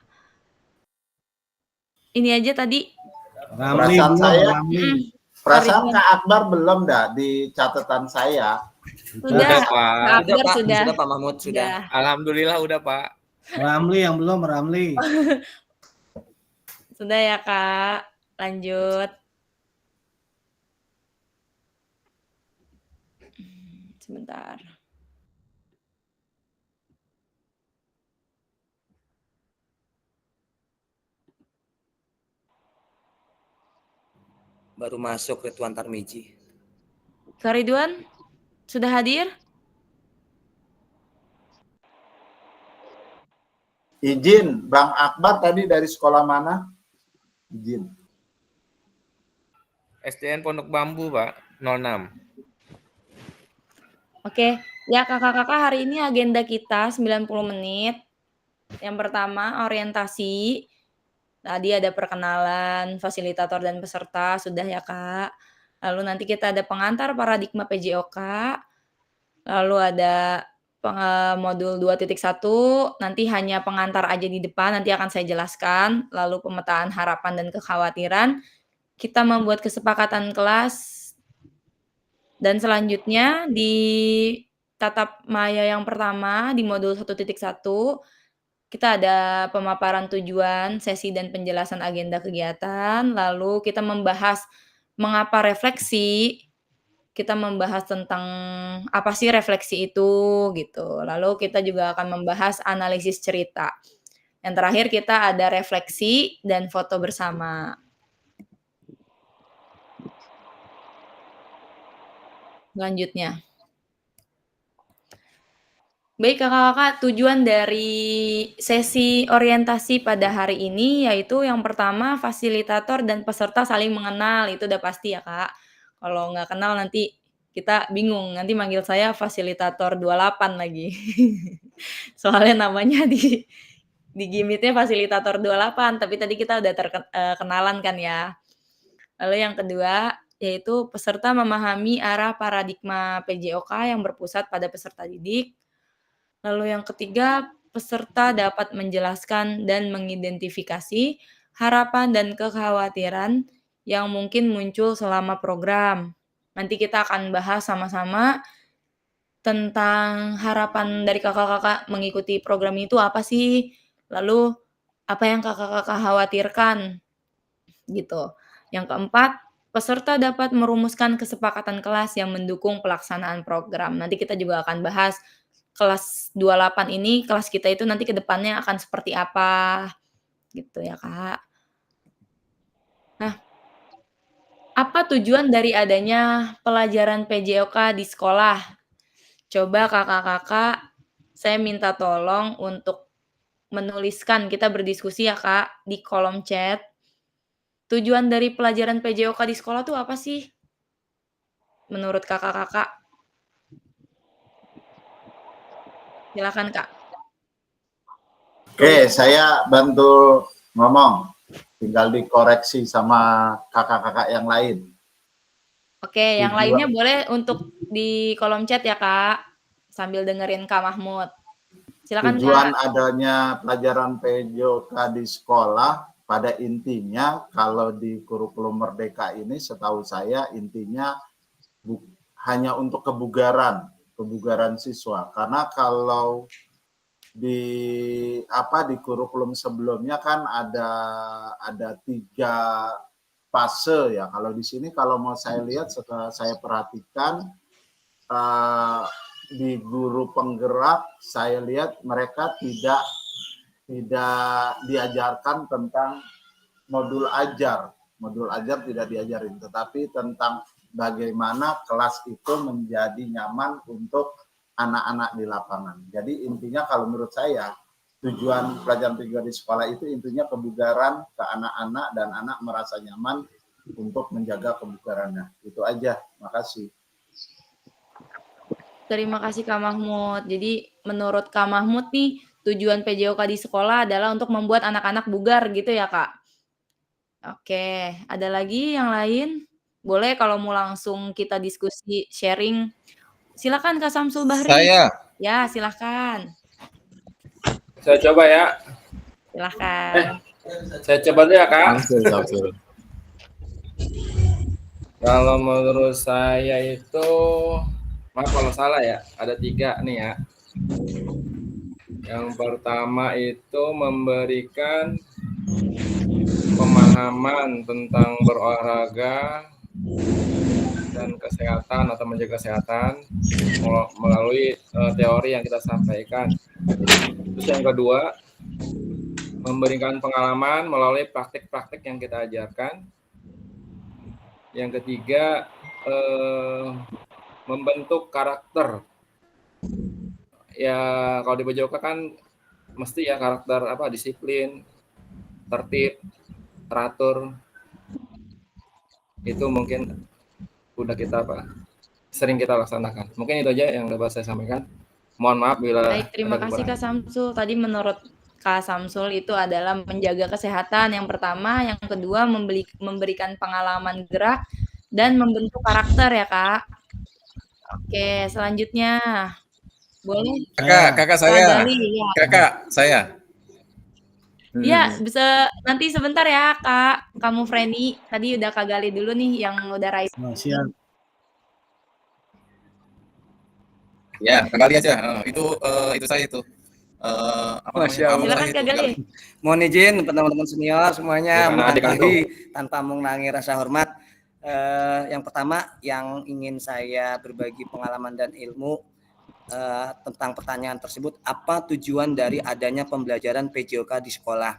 ini aja tadi. Perasaan saya, perasaan Ridwan. Kak Akbar belum dah di catatan saya. Sudah, Pak. Kak Akbar sudah. Sudah Pak Mahmud, sudah. Alhamdulillah udah Pak. Ramli yang belum, Ramli. Sudah ya Kak, lanjut. Sebentar. Baru masuk Ridwan Tarmiji. Kak Ridwan, sudah hadir? Izin, Bang Akbar tadi dari sekolah mana? Izin. SDN Pondok Bambu Pak, 06. Oke, ya kakak-kakak hari ini agenda kita 90 menit. Yang pertama orientasi. Tadi ada perkenalan, fasilitator dan peserta, sudah ya Kak. Lalu nanti kita ada pengantar paradigma PJOK. Lalu ada modul 2.1, nanti hanya pengantar aja di depan, nanti akan saya jelaskan. Lalu pemetaan harapan dan kekhawatiran. Kita membuat kesepakatan kelas. Dan selanjutnya di tatap maya yang pertama, di modul 1.1, kita ada pemaparan tujuan, sesi dan penjelasan agenda kegiatan, lalu kita membahas mengapa refleksi, kita membahas tentang apa sih refleksi itu gitu. Lalu kita juga akan membahas analisis cerita. Yang terakhir kita ada refleksi dan foto bersama. Selanjutnya. Baik kakak-kakak, tujuan dari sesi orientasi pada hari ini yaitu yang pertama fasilitator dan peserta saling mengenal, itu udah pasti ya Kak. Kalau nggak kenal nanti kita bingung, nanti manggil saya fasilitator 28 lagi. Soalnya namanya di Gimitnya fasilitator 28, tapi tadi kita udah kenalan kan ya. Lalu yang kedua yaitu peserta memahami arah paradigma PJOK yang berpusat pada peserta didik. Lalu yang ketiga, peserta dapat menjelaskan dan mengidentifikasi harapan dan kekhawatiran yang mungkin muncul selama program. Nanti kita akan bahas sama-sama tentang harapan dari kakak-kakak mengikuti program itu apa sih? Lalu apa yang kakak-kakak khawatirkan? Gitu. Yang keempat, peserta dapat merumuskan kesepakatan kelas yang mendukung pelaksanaan program. Nanti kita juga akan bahas kelas 28 ini, kelas kita itu nanti ke depannya akan seperti apa, gitu ya Kak. Nah, apa tujuan dari adanya pelajaran PJOK di sekolah? Coba kakak-kakak, saya minta tolong untuk menuliskan, kita berdiskusi ya Kak, di kolom chat. Tujuan dari pelajaran PJOK di sekolah tuh apa sih? Menurut kakak-kakak? Silakan Kak. Oke, saya bantu ngomong. Tinggal dikoreksi sama kakak-kakak yang lain. Oke, yang lainnya boleh untuk di kolom chat ya Kak, sambil dengerin Kak Mahmud. Silakan Tujuan Kak. adanya pelajaran PJOK di sekolah pada intinya kalau di kurikulum Merdeka ini setahu saya intinya hanya untuk kebugaran siswa. Karena kalau di kurikulum sebelumnya kan ada 3 fase ya. Kalau di sini kalau mau saya lihat setelah saya perhatikan di guru penggerak saya lihat mereka tidak diajarkan tentang modul ajar tidak diajarin, tetapi tentang bagaimana kelas itu menjadi nyaman untuk anak-anak di lapangan. Jadi intinya kalau menurut saya tujuan pelajaran PJOK di sekolah itu intinya kebugaran ke anak-anak dan anak merasa nyaman untuk menjaga kebugarannya. Itu aja. Makasih. Terima kasih Kak Mahmud. Jadi menurut Kak Mahmud nih, tujuan PJOK di sekolah adalah untuk membuat anak-anak bugar gitu ya Kak? Oke, ada lagi yang lain? Boleh kalau mau langsung kita diskusi, sharing. Silakan Kak Samsul Bahri. Saya. Ya, silakan. Saya coba ya. Silakan. Saya coba dulu ya Kak. Samsul. Kalau menurut saya itu, maaf kalau salah ya, ada 3 nih ya. Yang pertama itu memberikan pemahaman tentang berolahraga dan kesehatan atau menjaga kesehatan melalui teori yang kita sampaikan. Terus yang kedua, memberikan pengalaman melalui praktik-praktik yang kita ajarkan. Yang ketiga, membentuk karakter. Ya kalau di PJOK kan mesti ya karakter disiplin, tertib, teratur. Itu mungkin udah kita sering kita laksanakan. Mungkin itu aja yang dapat saya sampaikan. Mohon maaf bila Baik, terima kasih Kak Samsul. Tadi menurut Kak Samsul itu adalah menjaga kesehatan yang pertama, yang kedua memberikan pengalaman gerak dan membentuk karakter ya Kak. Oke, selanjutnya boleh Kakak saya. ya. Kakak saya. Ya, bisa nanti sebentar ya Kak. Kamu Freni, tadi udah Kak Gali dulu nih yang udah raise. Siap. Ya, Kak Gali aja. Itu saya itu. Silakan Kak Gali. Mohon izin teman-teman senior semuanya, tanpa mengurangi rasa hormat. Yang pertama yang ingin saya berbagi pengalaman dan ilmu tentang pertanyaan tersebut, apa tujuan dari adanya pembelajaran PJOK di sekolah?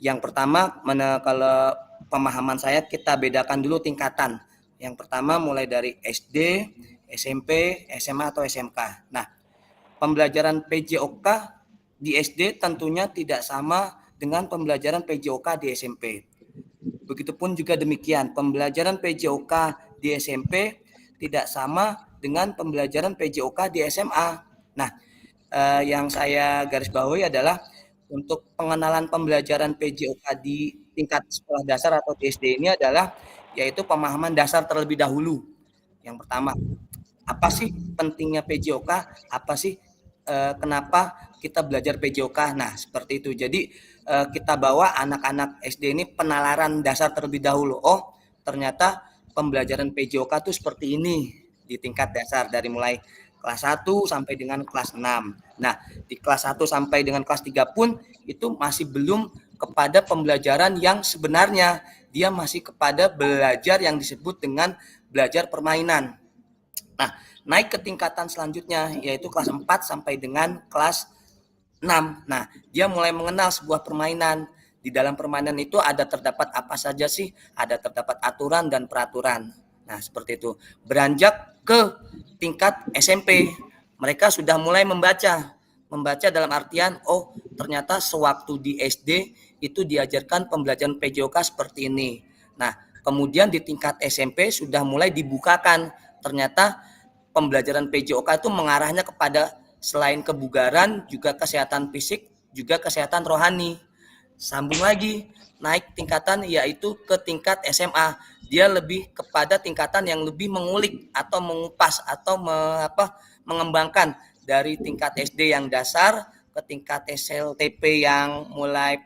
Yang pertama, kalau pemahaman saya kita bedakan dulu tingkatan. Yang pertama mulai dari SD, SMP, SMA atau SMK. Nah, pembelajaran PJOK di SD tentunya tidak sama dengan pembelajaran PJOK di SMP. Begitupun juga demikian, pembelajaran PJOK di SMP tidak sama dengan pembelajaran PJOK di SMA. Nah, yang saya garis bawahi adalah untuk pengenalan pembelajaran PJOK di tingkat sekolah dasar atau di SD ini adalah yaitu pemahaman dasar terlebih dahulu. Yang pertama, apa sih pentingnya PJOK? Apa sih kenapa kita belajar PJOK? Nah, seperti itu. Jadi kita bawa anak-anak SD ini penalaran dasar terlebih dahulu. Oh, ternyata pembelajaran PJOK itu seperti ini di tingkat dasar dari mulai kelas 1 sampai dengan kelas 6. Nah, di kelas 1 sampai dengan kelas 3 pun itu masih belum kepada pembelajaran yang sebenarnya. Dia masih kepada belajar yang disebut dengan belajar permainan. Nah, naik ke tingkatan selanjutnya yaitu kelas 4 sampai dengan kelas 6. Nah, dia mulai mengenal sebuah permainan. Di dalam permainan itu terdapat apa saja sih? Terdapat aturan dan peraturan. Nah, seperti itu. Beranjak ke tingkat SMP, mereka sudah mulai membaca. Membaca dalam artian, oh ternyata sewaktu di SD itu diajarkan pembelajaran PJOK seperti ini. Nah, kemudian di tingkat SMP sudah mulai dibukakan. Ternyata pembelajaran PJOK itu mengarahnya kepada selain kebugaran, juga kesehatan fisik, juga kesehatan rohani. Sambung lagi, naik tingkatan yaitu ke tingkat SMA. Dia lebih kepada tingkatan yang lebih mengulik atau mengupas atau mengembangkan dari tingkat SD yang dasar ke tingkat SLTP yang mulai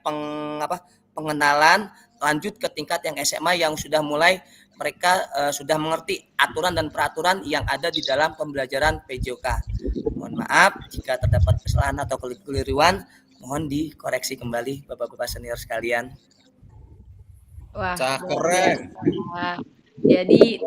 pengenalan, lanjut ke tingkat yang SMA yang sudah mulai mereka sudah mengerti aturan dan peraturan yang ada di dalam pembelajaran PJOK. Mohon maaf jika terdapat kesalahan atau kekeliruan, mohon dikoreksi kembali Bapak-Bapak senior sekalian. Wah, keren. Jadi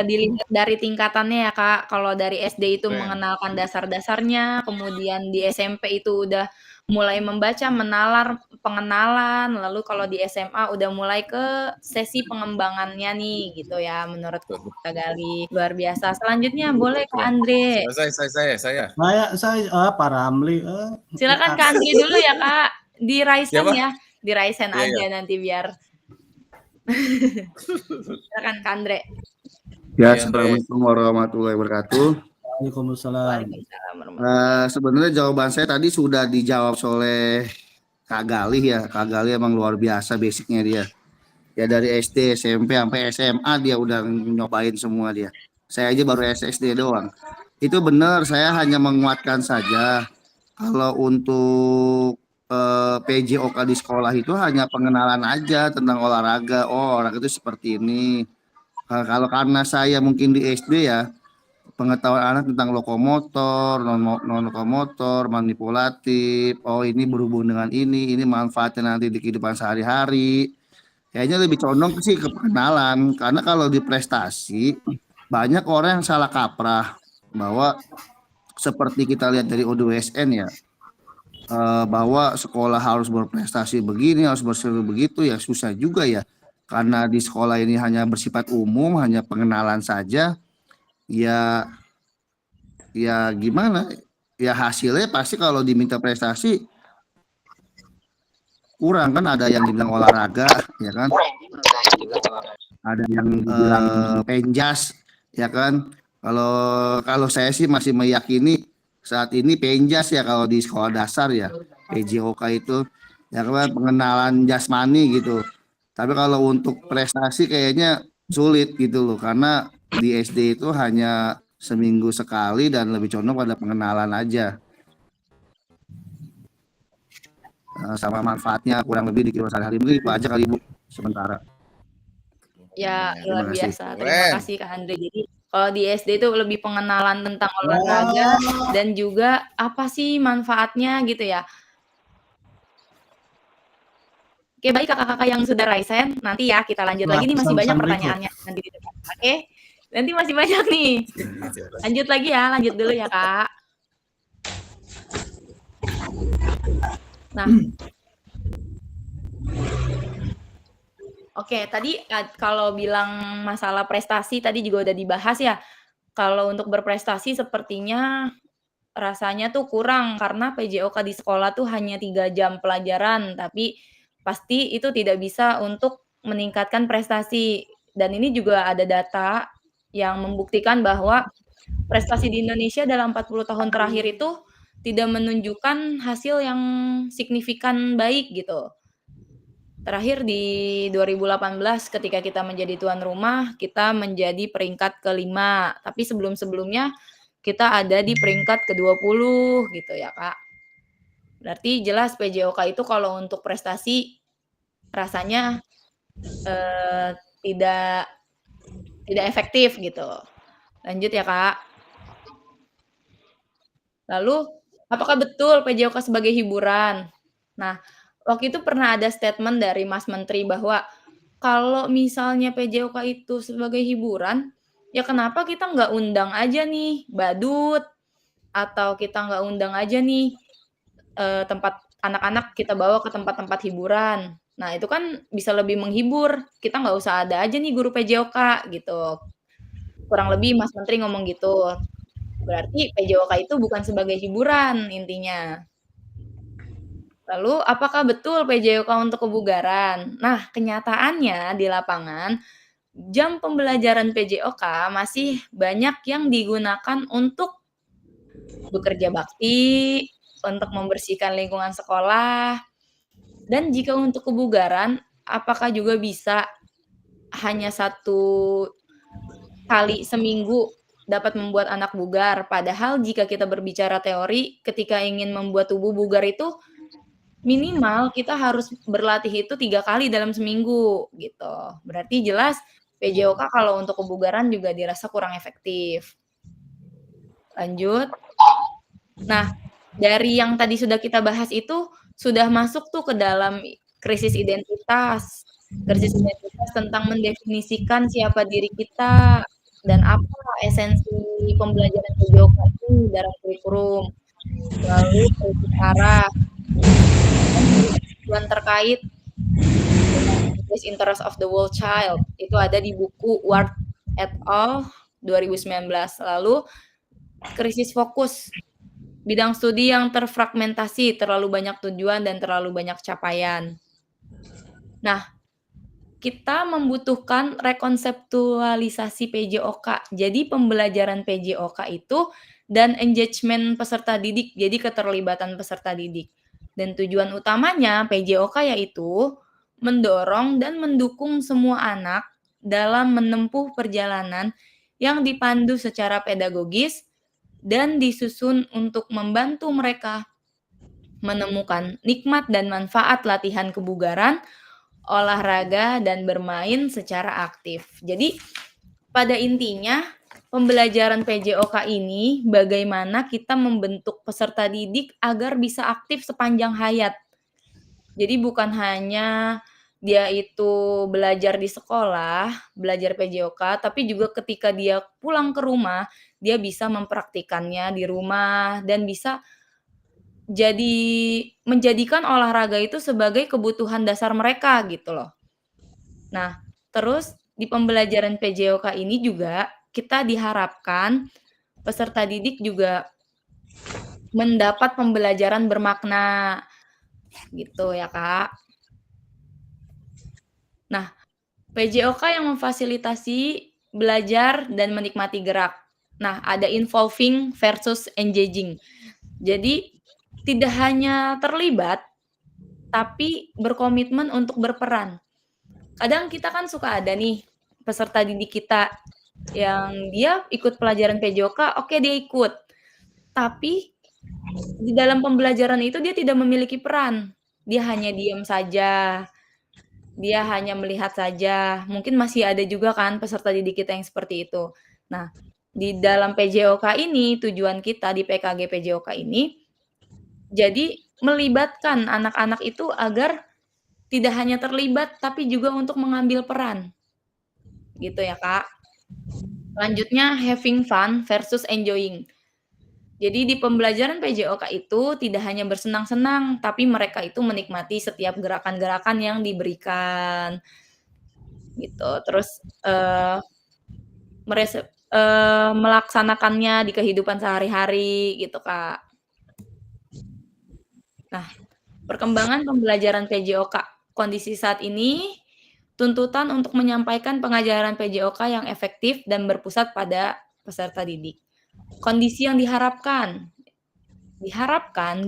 dilihat dari tingkatannya ya Kak. Kalau dari SD itu mengenalkan dasar-dasarnya, kemudian di SMP itu udah mulai membaca, menalar pengenalan, lalu kalau di SMA udah mulai ke sesi pengembangannya nih gitu ya menurut Kak Gali. Luar biasa. Selanjutnya boleh Kak Andre. Saya. Pak Ramli. Silakan Kak Andre dulu ya Kak. Di Raisen Siapa? ya. Di Raisen Iya, aja iya. nanti biar Silakan Kak Andre. Ya, Iya, Andre. Assalamualaikum warahmatullahi wabarakatuh. Waalaikumsalam. Waalaikumsalam warahmatullahi Sebenarnya jawaban saya tadi sudah dijawab oleh Kak Galih ya. Kak Galih emang luar biasa basicnya dia. Ya dari SD, SMP sampai SMA dia udah nyobain semua dia. Saya aja baru SSD doang. Itu benar, saya hanya menguatkan saja. Kalau untuk PJOK di sekolah itu hanya pengenalan aja tentang olahraga. Oh, olahraga itu seperti ini. Kalau karena saya mungkin di SD ya, pengetahuan anak tentang lokomotor, non lokomotor, manipulatif. Oh, ini berhubung dengan ini manfaatnya nanti di kehidupan sehari-hari. Kayaknya lebih condong sih ke pengenalan, karena kalau di prestasi banyak orang yang salah kaprah bahwa seperti kita lihat dari O2SN ya, bahwa sekolah harus berprestasi begini, harus berseru begitu, ya susah juga ya, karena di sekolah ini hanya bersifat umum, hanya pengenalan saja, ya gimana, ya hasilnya pasti kalau diminta prestasi kurang kan. Ada yang dibilang olahraga ya kan, ada yang penjas ya kan. Kalau saya sih masih meyakini saat ini penjas ya kalau di sekolah dasar ya, PJOK itu ya kan, pengenalan jasmani gitu. Tapi kalau untuk prestasi kayaknya sulit gitu loh, karena di SD itu hanya seminggu sekali dan lebih condong pada pengenalan aja. Sama manfaatnya kurang lebih di kehidupan sehari-hari. Mungkin itu aja kali Bu sementara. Ya, Terima luar kasih. biasa. Terima kasih Kak Andre. Jadi kalau di SD itu lebih pengenalan tentang olahraga dan juga apa sih manfaatnya gitu ya. Oke, baik kakak-kakak yang sudah raise hand, nanti ya kita lanjut lagi nih, masih banyak pertanyaannya nanti di depan. Oke, nanti masih banyak nih. Lanjut lagi ya, lanjut dulu ya Kak. Nah, oke, tadi kalau bilang masalah prestasi tadi juga udah dibahas ya. Kalau untuk berprestasi sepertinya rasanya tuh kurang karena PJOK di sekolah tuh hanya 3 jam pelajaran, tapi pasti itu tidak bisa untuk meningkatkan prestasi. Dan ini juga ada data yang membuktikan bahwa prestasi di Indonesia dalam 40 tahun terakhir itu tidak menunjukkan hasil yang signifikan baik gitu. Terakhir di 2018 ketika kita menjadi tuan rumah, kita menjadi peringkat ke-5. Tapi sebelum-sebelumnya kita ada di peringkat ke-20 gitu ya, Kak. Berarti jelas PJOK itu kalau untuk prestasi rasanya tidak efektif gitu. Lanjut ya, Kak. Lalu, apakah betul PJOK sebagai hiburan? Nah, waktu itu pernah ada statement dari Mas Menteri bahwa kalau misalnya PJOK itu sebagai hiburan, ya kenapa kita nggak undang aja nih badut, atau kita nggak undang aja nih tempat anak-anak kita bawa ke tempat-tempat hiburan. Nah, itu kan bisa lebih menghibur. Kita nggak usah ada aja nih guru PJOK gitu. Kurang lebih Mas Menteri ngomong gitu. Berarti PJOK itu bukan sebagai hiburan intinya. Lalu apakah betul PJOK untuk kebugaran? Nah, kenyataannya di lapangan jam pembelajaran PJOK masih banyak yang digunakan untuk bekerja bakti, untuk membersihkan lingkungan sekolah. Dan jika untuk kebugaran, apakah juga bisa hanya 1 kali seminggu dapat membuat anak bugar? Padahal jika kita berbicara teori, ketika ingin membuat tubuh bugar itu minimal kita harus berlatih itu 3 kali dalam seminggu gitu. Berarti jelas PJOK kalau untuk kebugaran juga dirasa kurang efektif. Lanjut. Nah, dari yang tadi sudah kita bahas itu sudah masuk tuh ke dalam krisis identitas. Krisis identitas tentang mendefinisikan siapa diri kita dan apa esensi pembelajaran PJOK itu dalam kurikulum. Lalu krisis arah. Dan terkait Best Interest of the World Child itu ada di buku Ward et al. 2019. Lalu krisis fokus, bidang studi yang terfragmentasi, terlalu banyak tujuan dan terlalu banyak capaian. Nah, kita membutuhkan rekonseptualisasi PJOK. Jadi pembelajaran PJOK itu dan engagement peserta didik, jadi keterlibatan peserta didik. Dan tujuan utamanya PJOK yaitu mendorong dan mendukung semua anak dalam menempuh perjalanan yang dipandu secara pedagogis dan disusun untuk membantu mereka menemukan nikmat dan manfaat latihan kebugaran, olahraga, dan bermain secara aktif. Jadi, pada intinya, pembelajaran PJOK ini bagaimana kita membentuk peserta didik agar bisa aktif sepanjang hayat. Jadi bukan hanya dia itu belajar di sekolah, belajar PJOK, tapi juga ketika dia pulang ke rumah, dia bisa mempraktikannya di rumah dan bisa menjadikan olahraga itu sebagai kebutuhan dasar mereka gitu loh. Nah, terus di pembelajaran PJOK ini juga kita diharapkan peserta didik juga mendapat pembelajaran bermakna gitu ya, Kak. Nah, PJOK yang memfasilitasi belajar dan menikmati gerak. Nah, ada involving versus engaging. Jadi tidak hanya terlibat, tapi berkomitmen untuk berperan. Kadang kita kan suka ada nih peserta didik kita yang dia ikut pelajaran PJOK, oke dia ikut. Tapi di dalam pembelajaran itu dia tidak memiliki peran. Dia hanya diam saja. Dia hanya melihat saja. Mungkin masih ada juga kan peserta didik kita yang seperti itu. Nah, di dalam PJOK ini, tujuan kita di PKG PJOK ini, jadi melibatkan anak-anak itu agar tidak hanya terlibat, tapi juga untuk mengambil peran. Gitu ya, Kak. Selanjutnya, having fun versus enjoying. Jadi di pembelajaran PJOK itu tidak hanya bersenang-senang, tapi mereka itu menikmati setiap gerakan-gerakan yang diberikan. Gitu. Terus melaksanakannya di kehidupan sehari-hari gitu, Kak. Nah, perkembangan pembelajaran PJOK kondisi saat ini, tuntutan untuk menyampaikan pengajaran PJOK yang efektif dan berpusat pada peserta didik. Kondisi yang diharapkan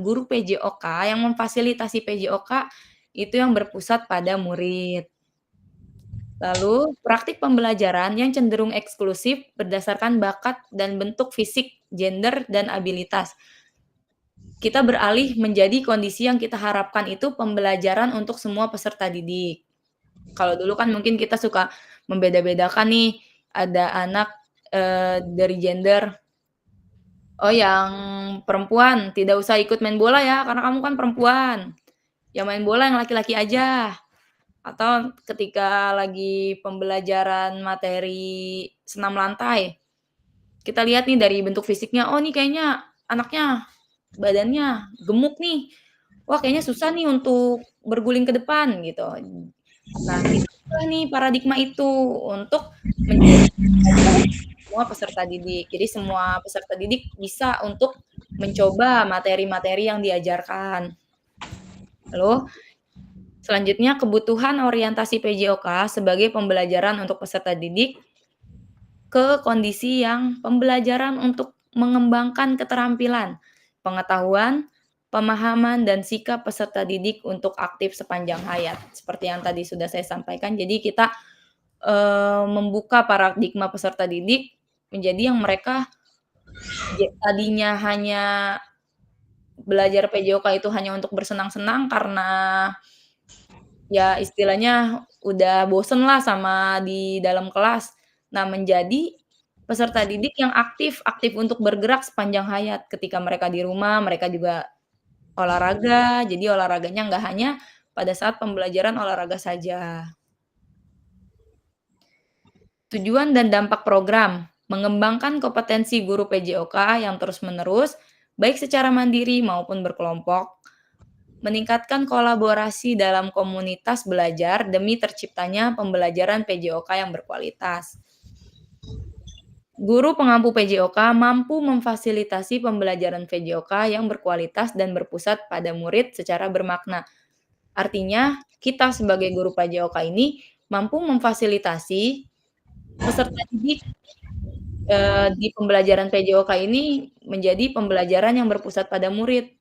guru PJOK yang memfasilitasi PJOK itu yang berpusat pada murid. Lalu, praktik pembelajaran yang cenderung eksklusif berdasarkan bakat dan bentuk fisik, gender, dan abilitas. Kita beralih menjadi kondisi yang kita harapkan itu pembelajaran untuk semua peserta didik. Kalau dulu kan mungkin kita suka membeda-bedakan nih, ada anak dari gender, oh yang perempuan tidak usah ikut main bola ya, karena kamu kan perempuan. Yang main bola yang laki-laki aja. Atau ketika lagi pembelajaran materi senam lantai, kita lihat nih dari bentuk fisiknya, oh nih kayaknya anaknya badannya gemuk nih. Wah kayaknya susah nih untuk berguling ke depan gitu. Nah, itulah nih paradigma itu untuk menjadi semua peserta didik. Jadi semua peserta didik bisa untuk mencoba materi-materi yang diajarkan. Lalu selanjutnya kebutuhan orientasi PJOK sebagai pembelajaran untuk peserta didik ke kondisi yang pembelajaran untuk mengembangkan keterampilan, pengetahuan, pemahaman, dan sikap peserta didik untuk aktif sepanjang hayat. Seperti yang tadi sudah saya sampaikan, jadi kita membuka paradigma peserta didik menjadi yang mereka tadinya hanya belajar PJOK itu hanya untuk bersenang-senang karena ya istilahnya udah bosen lah sama di dalam kelas. Nah, menjadi peserta didik yang aktif untuk bergerak sepanjang hayat. Ketika mereka di rumah, mereka juga olahraga. Jadi olahraganya nggak hanya pada saat pembelajaran olahraga saja. Tujuan dan dampak program, mengembangkan kompetensi guru PJOK yang terus-menerus, baik secara mandiri maupun berkelompok, meningkatkan kolaborasi dalam komunitas belajar demi terciptanya pembelajaran PJOK yang berkualitas. Guru pengampu PJOK mampu memfasilitasi pembelajaran PJOK yang berkualitas dan berpusat pada murid secara bermakna. Artinya, kita sebagai guru PJOK ini mampu memfasilitasi peserta didik di pembelajaran PJOK ini menjadi pembelajaran yang berpusat pada murid.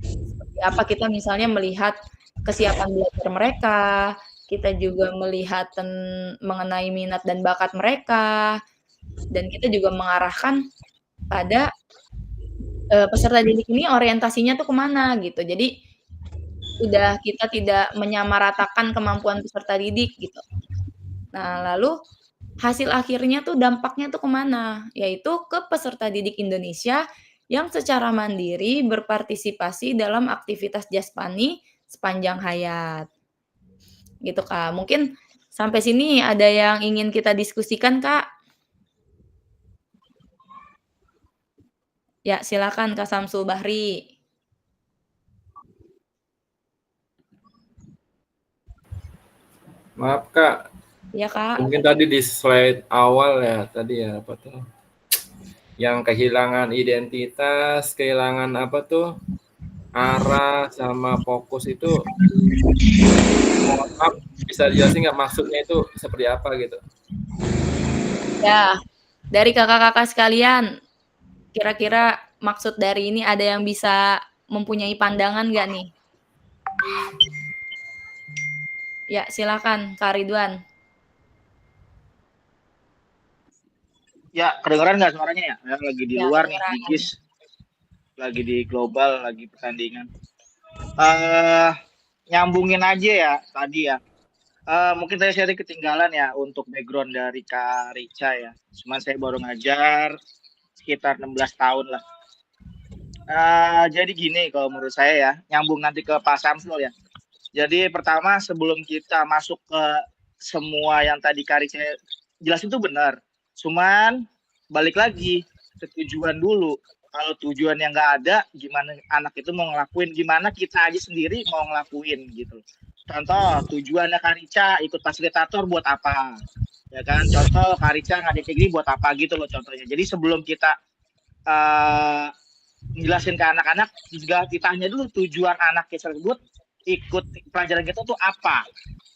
Seperti apa kita misalnya melihat kesiapan belajar mereka, kita juga melihat mengenai minat dan bakat mereka, dan kita juga mengarahkan pada peserta didik ini orientasinya tuh kemana gitu. Jadi udah kita tidak menyamaratakan kemampuan peserta didik gitu. Nah, lalu hasil akhirnya tuh dampaknya tuh kemana? Yaitu ke peserta didik Indonesia yang secara mandiri berpartisipasi dalam aktivitas jasmani sepanjang hayat. Gitu, Kak. Mungkin sampai sini ada yang ingin kita diskusikan, Kak? Ya, silakan Kak Samsul Bahri. Maaf Kak, Ya, Kak. mungkin tadi di slide awal ya, tadi ya apa tuh, yang kehilangan identitas, kehilangan apa tuh, arah sama fokus itu, mohon maaf, bisa dijelasin nggak maksudnya itu seperti apa gitu? Ya, dari kakak-kakak sekalian, kira-kira maksud dari ini ada yang bisa mempunyai pandangan nggak nih? Ya, silakan Kak Ridwan. Ya, kedengeran nggak suaranya ya? Ya, lagi di Ya, luar nih, kedengeran. di GIS. Lagi di global, lagi pertandingan. Nyambungin aja ya tadi ya. Mungkin tadi saya ketinggalan ya untuk background dari Kak Rica ya. Cuman saya baru ngajar sekitar 16 tahun lah. Jadi gini kalau menurut saya ya, nyambung nanti ke Pak Samsul ya. Jadi pertama sebelum kita masuk ke semua yang tadi Kak Rica jelasin itu benar. Cuman balik lagi ke tujuan dulu. Kalau tujuan yang nggak ada, gimana anak itu mau ngelakuin? Gimana kita aja sendiri mau ngelakuin gitu. Contoh tujuannya Kak Rica ikut fasilitator buat apa? Ya kan? Contoh Kak Rica ngajak kayak gini buat apa gitu loh contohnya. Jadi sebelum kita jelasin ke anak-anak, juga ditanya dulu tujuan anak tersebut ikut pelajaran kita tuh apa?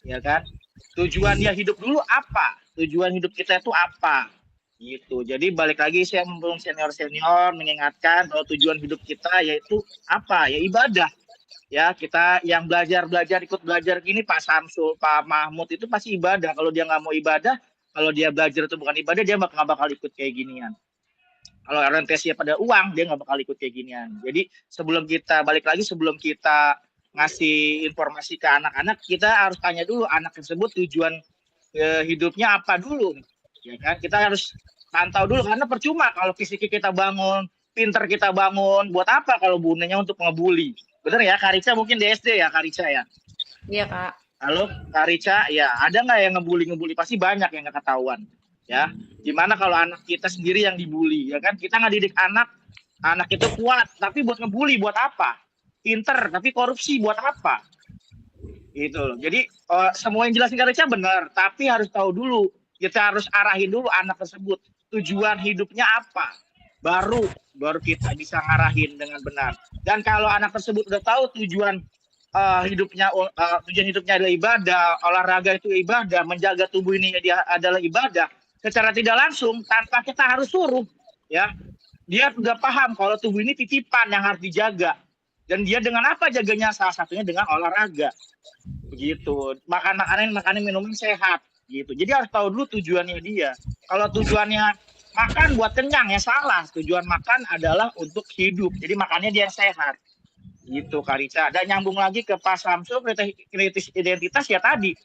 Ya kan? Tujuan dia hidup dulu apa? Tujuan hidup kita itu apa? Gitu. Jadi balik lagi saya mumpung senior-senior mengingatkan bahwa tujuan hidup kita yaitu apa? Ya ibadah. Ya, kita yang belajar ikut belajar gini Pak Samsul, Pak Mahmud itu pasti ibadah. Kalau dia nggak mau ibadah, kalau dia belajar itu bukan ibadah, dia nggak bakal ikut kayak ginian. Kalau orientasinya pada uang, dia nggak bakal ikut kayak ginian. Jadi sebelum kita balik lagi, sebelum kita ngasih informasi ke anak-anak, kita harus tanya dulu anak tersebut tujuan hidupnya apa dulu. Ya kan, kita harus pantau dulu karena percuma kalau fisik kita bangun, pinter kita bangun, buat apa kalau gunanya untuk ngebully? Bener ya, Kak Rica mungkin di SD ya, Kak Rica ya? Iya, Kak. Halo, Kak Rica, ya ada nggak yang ngebully? Pasti banyak yang nggak ketahuan. Ya, gimana kalau anak kita sendiri yang dibully? Ya kan, kita nggak didik anak itu kuat, tapi buat ngebully buat apa? Pinter, tapi korupsi buat apa? Gitu loh. Jadi semua yang jelasin Kak Rica benar, tapi harus tahu dulu. Kita harus arahin dulu anak tersebut tujuan hidupnya apa, baru kita bisa ngarahin dengan benar. Dan kalau anak tersebut udah tahu tujuan hidupnya adalah ibadah, olahraga itu ibadah, menjaga tubuh ini dia adalah ibadah, secara tidak langsung tanpa kita harus suruh, ya dia udah paham kalau tubuh ini titipan yang harus dijaga. Dan dia dengan apa jaganya? Salah satunya dengan olahraga, begitu. Makan minuman sehat. Gitu. Jadi harus tahu dulu tujuannya dia. Kalau tujuannya makan buat kenyang ya salah. Tujuan makan adalah untuk hidup. Jadi makannya dia sehat. Gitu Kak Rica. Dan nyambung lagi ke Pak Samsul kritis identitas ya tadi.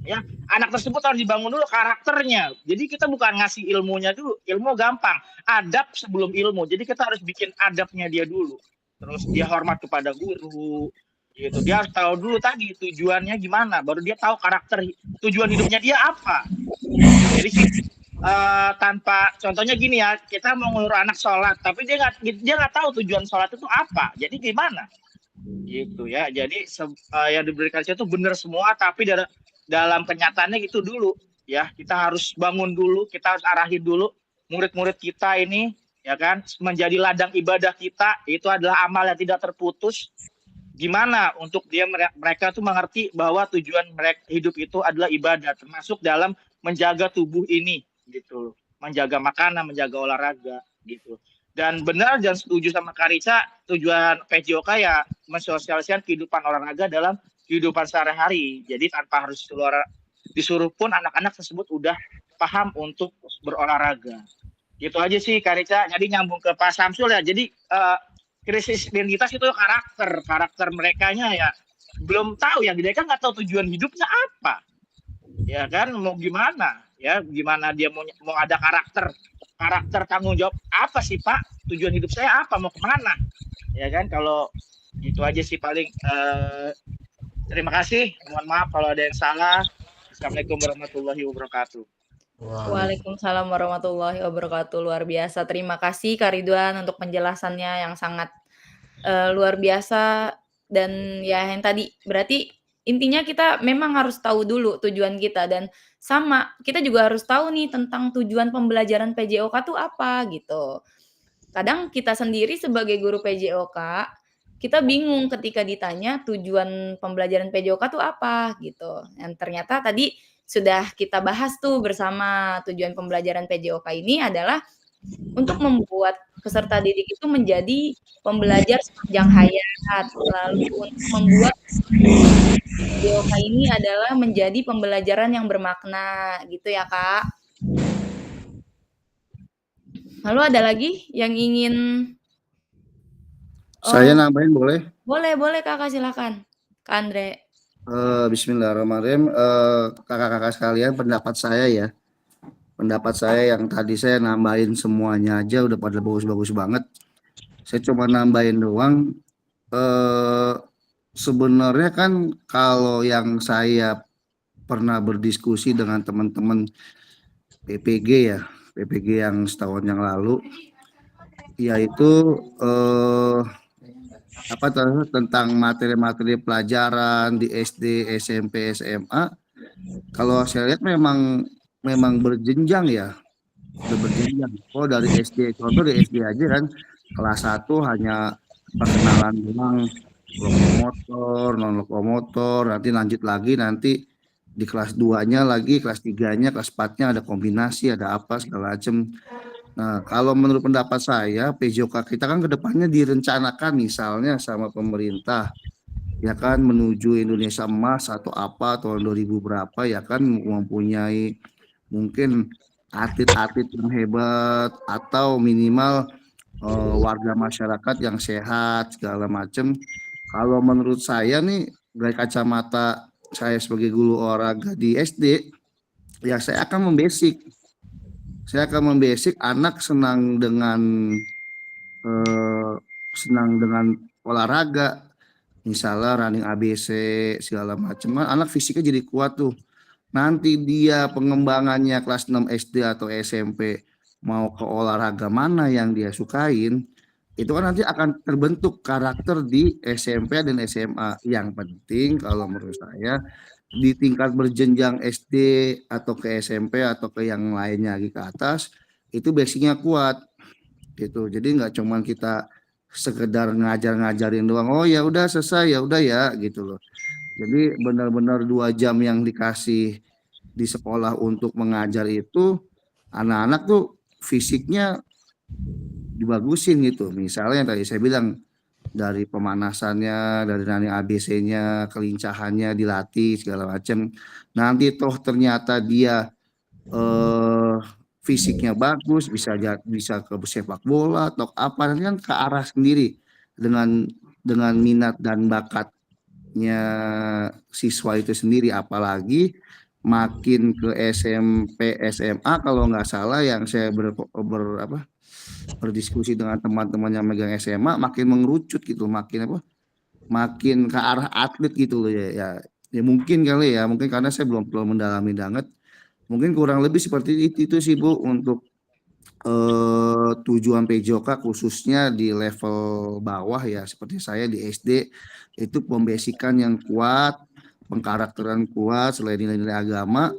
Ya, anak tersebut harus dibangun dulu karakternya. Jadi kita bukan ngasih ilmunya dulu. Ilmu gampang. Adab sebelum ilmu. Jadi kita harus bikin adabnya dia dulu. Terus dia hormat kepada guru. Gitu. Dia harus tahu dulu tadi tujuannya gimana, baru dia tahu karakter tujuan hidupnya dia apa. Jadi tanpa contohnya gini ya, kita mau nyuruh anak sholat tapi dia nggak tahu tujuan sholat itu apa, jadi gimana gitu ya. Jadi yang diberikan itu benar semua, tapi dalam kenyataannya gitu dulu ya, kita harus bangun dulu, kita harus arahin dulu murid-murid kita ini ya kan, menjadi ladang ibadah kita. Itu adalah amal yang tidak terputus. gimana untuk mereka tuh mengerti bahwa tujuan mereka hidup itu adalah ibadah, termasuk dalam menjaga tubuh ini gitu, menjaga makanan, menjaga olahraga gitu. Dan benar dan setuju sama Karica, tujuan PJOK ya mensosialisasikan kehidupan olahraga dalam kehidupan sehari-hari. Jadi tanpa harus disuruh pun anak-anak tersebut udah paham untuk berolahraga. Gitu aja sih Karica. Jadi nyambung ke Pak Samsul ya. Jadi krisis identitas itu karakter merekanya ya belum tahu ya, dia kan nggak tahu tujuan hidupnya apa, ya kan, mau gimana ya, gimana dia mau ada karakter tanggung jawab apa sih Pak, tujuan hidup saya apa, mau kemana, ya kan. Kalau itu aja sih paling. Terima kasih, mohon maaf kalau ada yang salah. Assalamualaikum warahmatullahi wabarakatuh. Waalaikumsalam warahmatullahi wabarakatuh. Luar biasa. Terima kasih Kak Ridwan untuk penjelasannya yang sangat luar biasa. Dan ya yang tadi berarti intinya kita memang harus tahu dulu tujuan kita, dan sama kita juga harus tahu nih tentang tujuan pembelajaran PJOK itu apa gitu. Kadang kita sendiri sebagai guru PJOK kita bingung ketika ditanya tujuan pembelajaran PJOK itu apa gitu. Dan ternyata tadi sudah kita bahas tuh bersama, tujuan pembelajaran PJOK ini adalah untuk membuat peserta didik itu menjadi pembelajar sepanjang hayat, lalu untuk membuat PJOK ini adalah menjadi pembelajaran yang bermakna gitu ya Kak. Lalu ada lagi yang ingin Saya nambahin boleh? Boleh Kakak, silakan Kak Andre. Bismillahirrahmanirrahim. Kakak-kakak sekalian, pendapat saya yang tadi saya nambahin semuanya aja udah pada bagus-bagus banget. Saya cuma nambahin doang. Sebenarnya kan kalau yang saya pernah berdiskusi dengan teman-teman PPG yang setahun yang lalu, yaitu tentang materi-materi pelajaran di SD, SMP, SMA. Kalau saya lihat memang berjenjang ya, udah berjenjang. Oh dari SD, contoh di SD aja kan kelas 1 hanya perkenalan doang, lokomotor, non lokomotor, nanti lanjut lagi nanti di kelas 2-nya lagi, kelas 3-nya, kelas 4-nya ada kombinasi, ada apa segala macam. Nah, kalau menurut pendapat saya, PJOK kita kan kedepannya direncanakan misalnya sama pemerintah, ya kan, menuju Indonesia Emas atau apa tahun 2000 berapa, ya kan, mempunyai mungkin atlet-atlet yang hebat atau minimal warga masyarakat yang sehat segala macam. Kalau menurut saya nih dari kacamata saya sebagai guru olahraga di SD, ya saya akan membasic anak senang dengan olahraga, misalnya running ABC segala macam, anak fisiknya jadi kuat tuh. Nanti dia pengembangannya kelas 6 SD atau SMP mau ke olahraga mana yang dia sukain, itu kan nanti akan terbentuk karakter di SMP dan SMA. Yang penting kalau menurut saya di tingkat berjenjang SD atau ke SMP atau ke yang lainnya lagi ke atas, itu basicnya kuat gitu. Jadi nggak cuman kita sekedar ngajarin doang, oh ya udah selesai, ya udah ya gitu loh. Jadi benar-benar 2 jam yang dikasih di sekolah untuk mengajar itu, anak-anak tuh fisiknya dibagusin gitu. Misalnya yang tadi saya bilang, dari pemanasannya, dari running ABC-nya, kelincahannya dilatih segala macam. Nanti toh ternyata dia fisiknya bagus, bisa ke sepak bola atau apa, nanti kan ke arah sendiri dengan minat dan bakatnya siswa itu sendiri. Apalagi makin ke SMP, SMA kalau nggak salah yang saya berdiskusi dengan teman-teman yang megang SMA, makin mengerucut gitu, makin ke arah atlet gitu loh ya mungkin kali ya, mungkin karena saya belum mendalami banget, mungkin kurang lebih seperti itu sih Bu untuk tujuan PJOK khususnya di level bawah ya, seperti saya di SD itu pembasikan yang kuat, pengkarakteran kuat, selain nilai-nilai agama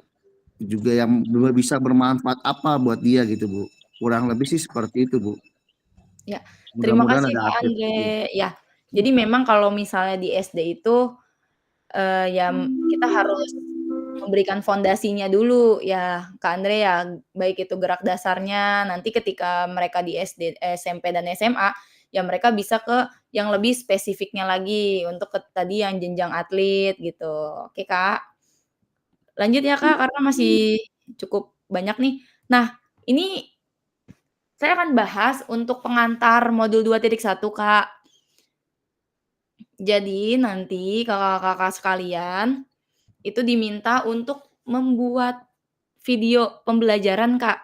juga yang bisa bermanfaat apa buat dia gitu Bu. Kurang lebih sih seperti itu Bu. Ya, terima kasih Pak Andre. Ya, Jadi memang kalau misalnya di SD itu, ya kita harus memberikan fondasinya dulu ya, Kak Andre ya, baik itu gerak dasarnya, nanti ketika mereka di SD, SMP, dan SMA, ya mereka bisa ke yang lebih spesifiknya lagi untuk ke tadi yang jenjang atlet gitu. Oke, Kak. Lanjut ya, Kak, karena masih cukup banyak nih. Nah, ini saya akan bahas untuk pengantar modul 2.1, Kak. Jadi nanti kakak-kakak sekalian itu diminta untuk membuat video pembelajaran, Kak.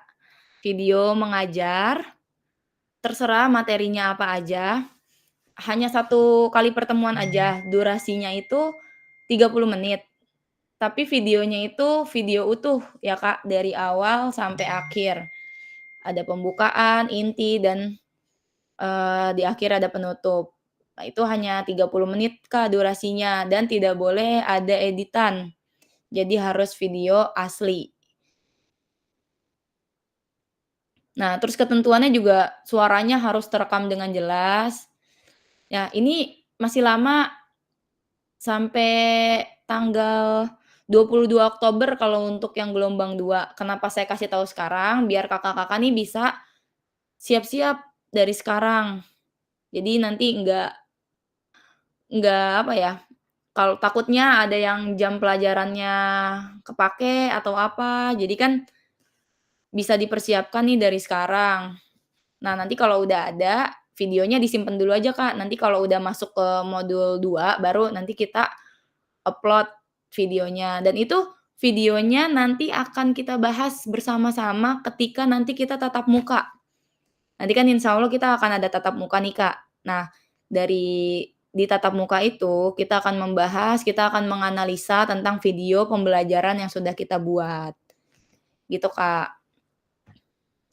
Video mengajar, terserah materinya apa aja, hanya 1 kali pertemuan aja, durasinya itu 30 menit. Tapi videonya itu video utuh ya, Kak, dari awal sampai akhir. Ada pembukaan, inti, dan, di akhir ada penutup. Nah, itu hanya 30 menit, Kak, durasinya dan tidak boleh ada editan. Jadi harus video asli. Nah, terus ketentuannya juga suaranya harus terekam dengan jelas. Ya, ini masih lama sampai tanggal 22 Oktober kalau untuk yang gelombang 2. Kenapa saya kasih tahu sekarang? Biar kakak-kakak nih bisa siap-siap dari sekarang. Jadi nanti nggak apa ya, kalau takutnya ada yang jam pelajarannya kepake atau apa, jadi kan bisa dipersiapkan nih dari sekarang. Nah, nanti kalau udah ada, videonya disimpan dulu aja, Kak. Nanti kalau udah masuk ke modul 2, baru nanti kita upload videonya. Dan itu videonya nanti akan kita bahas bersama-sama ketika nanti kita tatap muka. Nanti kan insya Allah kita akan ada tatap muka nih, Kak. Nah, dari di tatap muka itu kita akan membahas, kita akan menganalisa tentang video pembelajaran yang sudah kita buat. Gitu, Kak.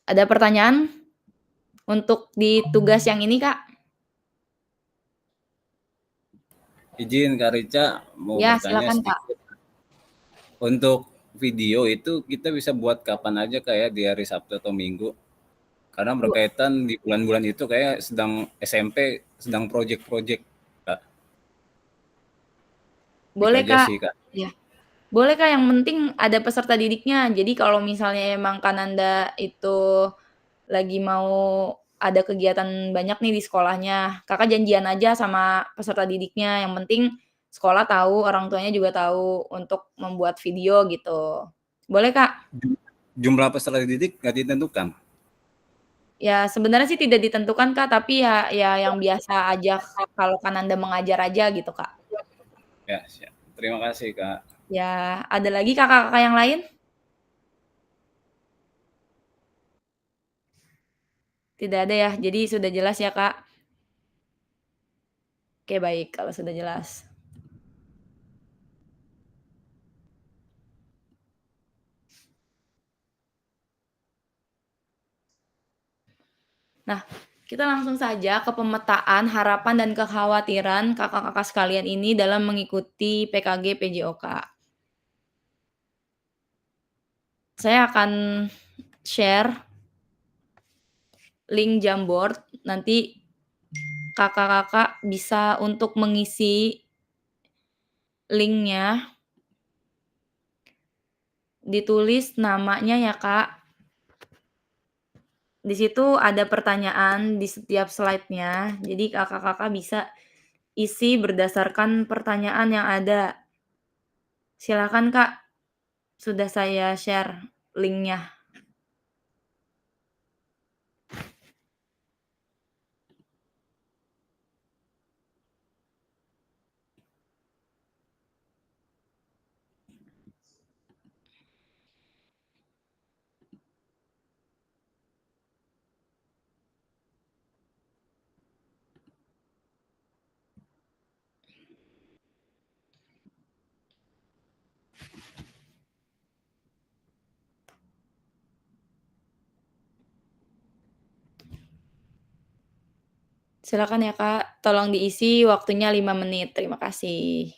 Ada pertanyaan untuk di tugas yang ini, Kak? Izin Kak Rica mau Ya, bertanya silakan, Kak. sedikit. Untuk video itu kita bisa buat kapan aja kayak di hari Sabtu atau Minggu? Karena berkaitan di bulan-bulan itu kayak sedang SMP, sedang project-project, Kak. Itu Boleh, aja Kak. sih, Kak. Ya. Boleh, Kak, yang penting ada peserta didiknya. Jadi kalau misalnya emang Kananda itu lagi mau ada kegiatan banyak nih di sekolahnya, Kakak janjian aja sama peserta didiknya, yang penting sekolah tahu, orang tuanya juga tahu untuk membuat video gitu. Boleh, Kak? Jumlah peserta didik nggak ditentukan? Ya sebenarnya sih tidak ditentukan, Kak, tapi ya yang biasa aja kalau Kananda mengajar aja gitu, Kak. Ya, siap. Terima kasih, Kak. Ya, ada lagi kakak-kakak yang lain? Tidak ada ya, jadi sudah jelas ya, Kak? Oke, baik kalau sudah jelas. Nah, kita langsung saja ke pemetaan harapan dan kekhawatiran kakak-kakak sekalian ini dalam mengikuti PKG PJOK. Saya akan share link Jamboard, nanti kakak-kakak bisa untuk mengisi linknya. Ditulis namanya ya, Kak. Di situ ada pertanyaan di setiap slide-nya, jadi kakak-kakak bisa isi berdasarkan pertanyaan yang ada. Silakan, Kak, sudah saya share link-nya. Silakan ya, Kak, tolong diisi waktunya 5 menit. Terima kasih.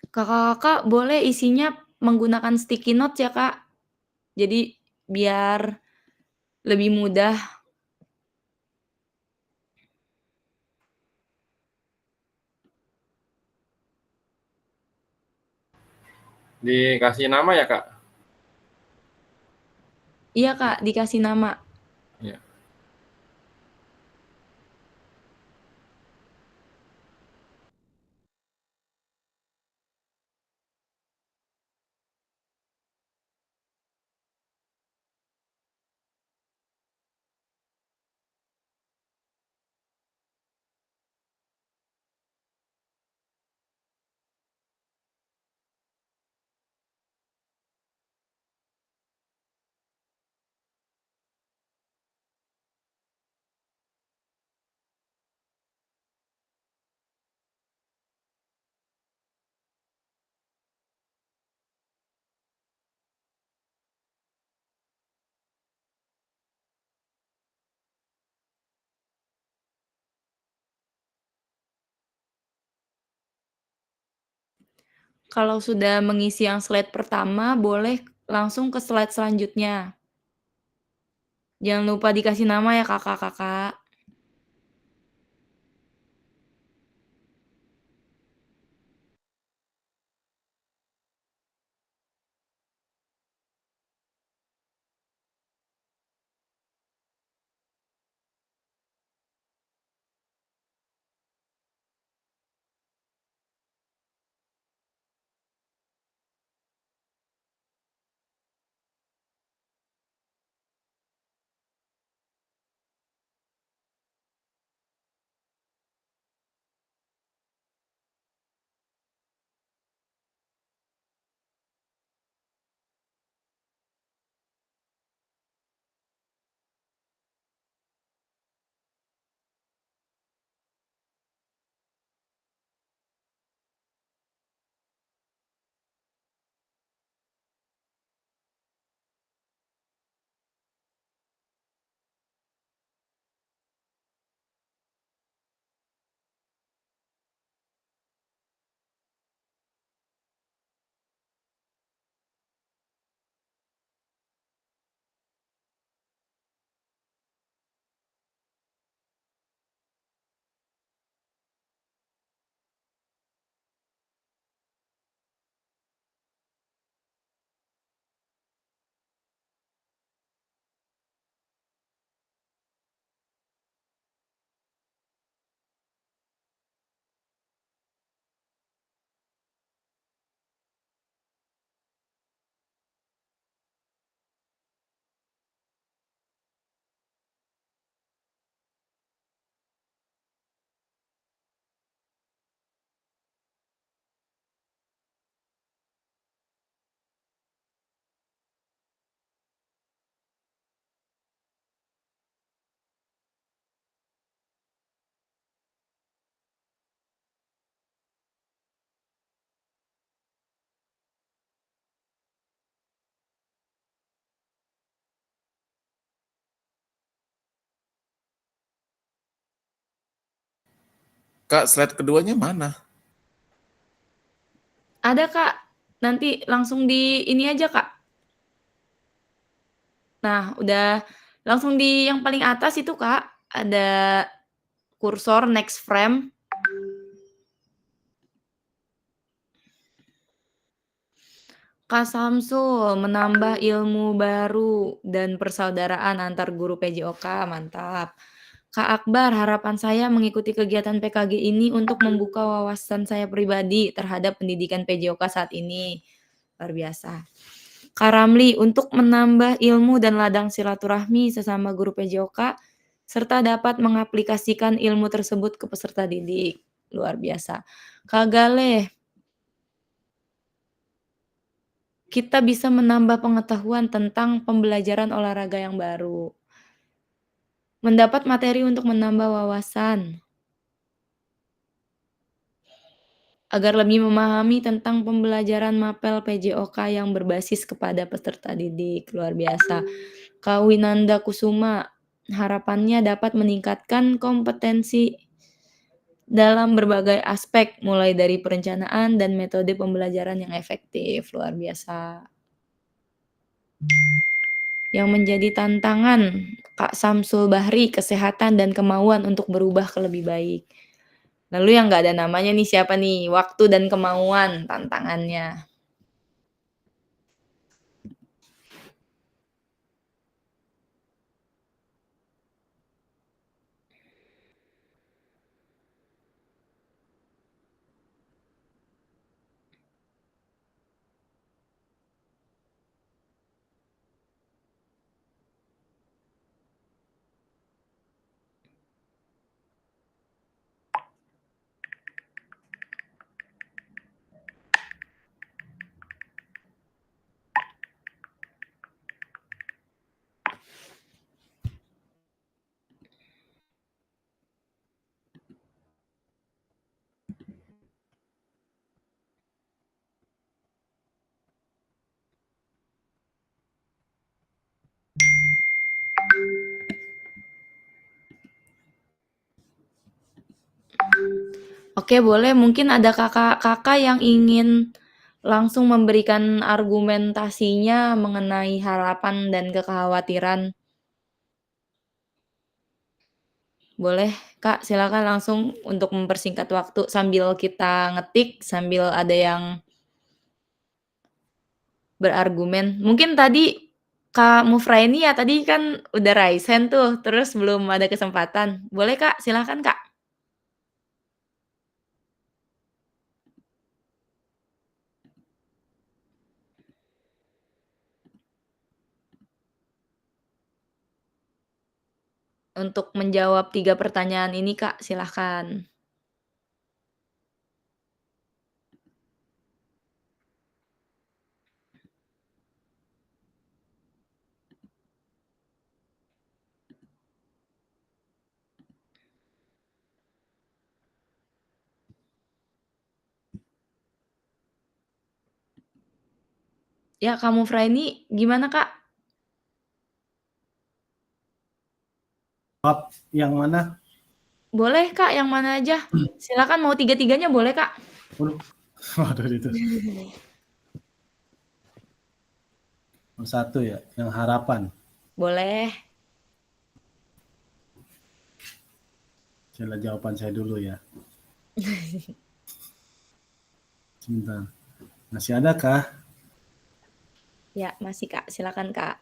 Kakak-kakak boleh isinya menggunakan sticky notes ya, Kak. Jadi biar lebih mudah. Dikasih nama ya, Kak? Iya, Kak, dikasih nama. Iya. Kalau sudah mengisi yang slide pertama, boleh langsung ke slide selanjutnya. Jangan lupa dikasih nama ya, Kakak-kakak. Kak, slide keduanya mana? Ada, Kak. Nanti langsung di ini aja, Kak. Nah, udah langsung di yang paling atas itu, Kak, ada kursor next frame. Kak Samsul menambah ilmu baru dan persaudaraan antar guru PJOK, mantap. Kak Akbar, harapan saya mengikuti kegiatan PKG ini untuk membuka wawasan saya pribadi terhadap pendidikan PJOK saat ini. Luar biasa. Kak Ramli, untuk menambah ilmu dan ladang silaturahmi sesama guru PJOK, serta dapat mengaplikasikan ilmu tersebut ke peserta didik. Luar biasa. Kak Galeh, kita bisa menambah pengetahuan tentang pembelajaran olahraga yang baru. Mendapat materi untuk menambah wawasan. Agar lebih memahami tentang pembelajaran mapel PJOK yang berbasis kepada peserta didik. Luar biasa. Kak Winanda Kusuma, harapannya dapat meningkatkan kompetensi dalam berbagai aspek, mulai dari perencanaan dan metode pembelajaran yang efektif. Luar biasa. Yang menjadi tantangan Kak Samsul Bahri, kesehatan dan kemauan untuk berubah ke lebih baik. Lalu yang nggak ada namanya nih siapa nih? Waktu dan kemauan tantangannya. Oke, boleh. Mungkin ada kakak-kakak yang ingin langsung memberikan argumentasinya mengenai harapan dan kekhawatiran. Boleh, Kak, silakan langsung untuk mempersingkat waktu sambil kita ngetik, sambil ada yang berargumen. Mungkin tadi Kak Mufraini ya tadi kan udah raise hand tuh, terus belum ada kesempatan. Boleh Kak, silakan Kak. Untuk menjawab 3 pertanyaan ini Kak, silahkan. Ya, Kak Mufraini gimana Kak? Bab yang mana? Boleh Kak, yang mana aja. Silakan mau 3-3-nya boleh Kak. Waduh itu. Satu ya, yang harapan. Boleh. Coba jawaban saya dulu ya. Sebentar. Masih ada kah? Ya, masih Kak. Silakan Kak.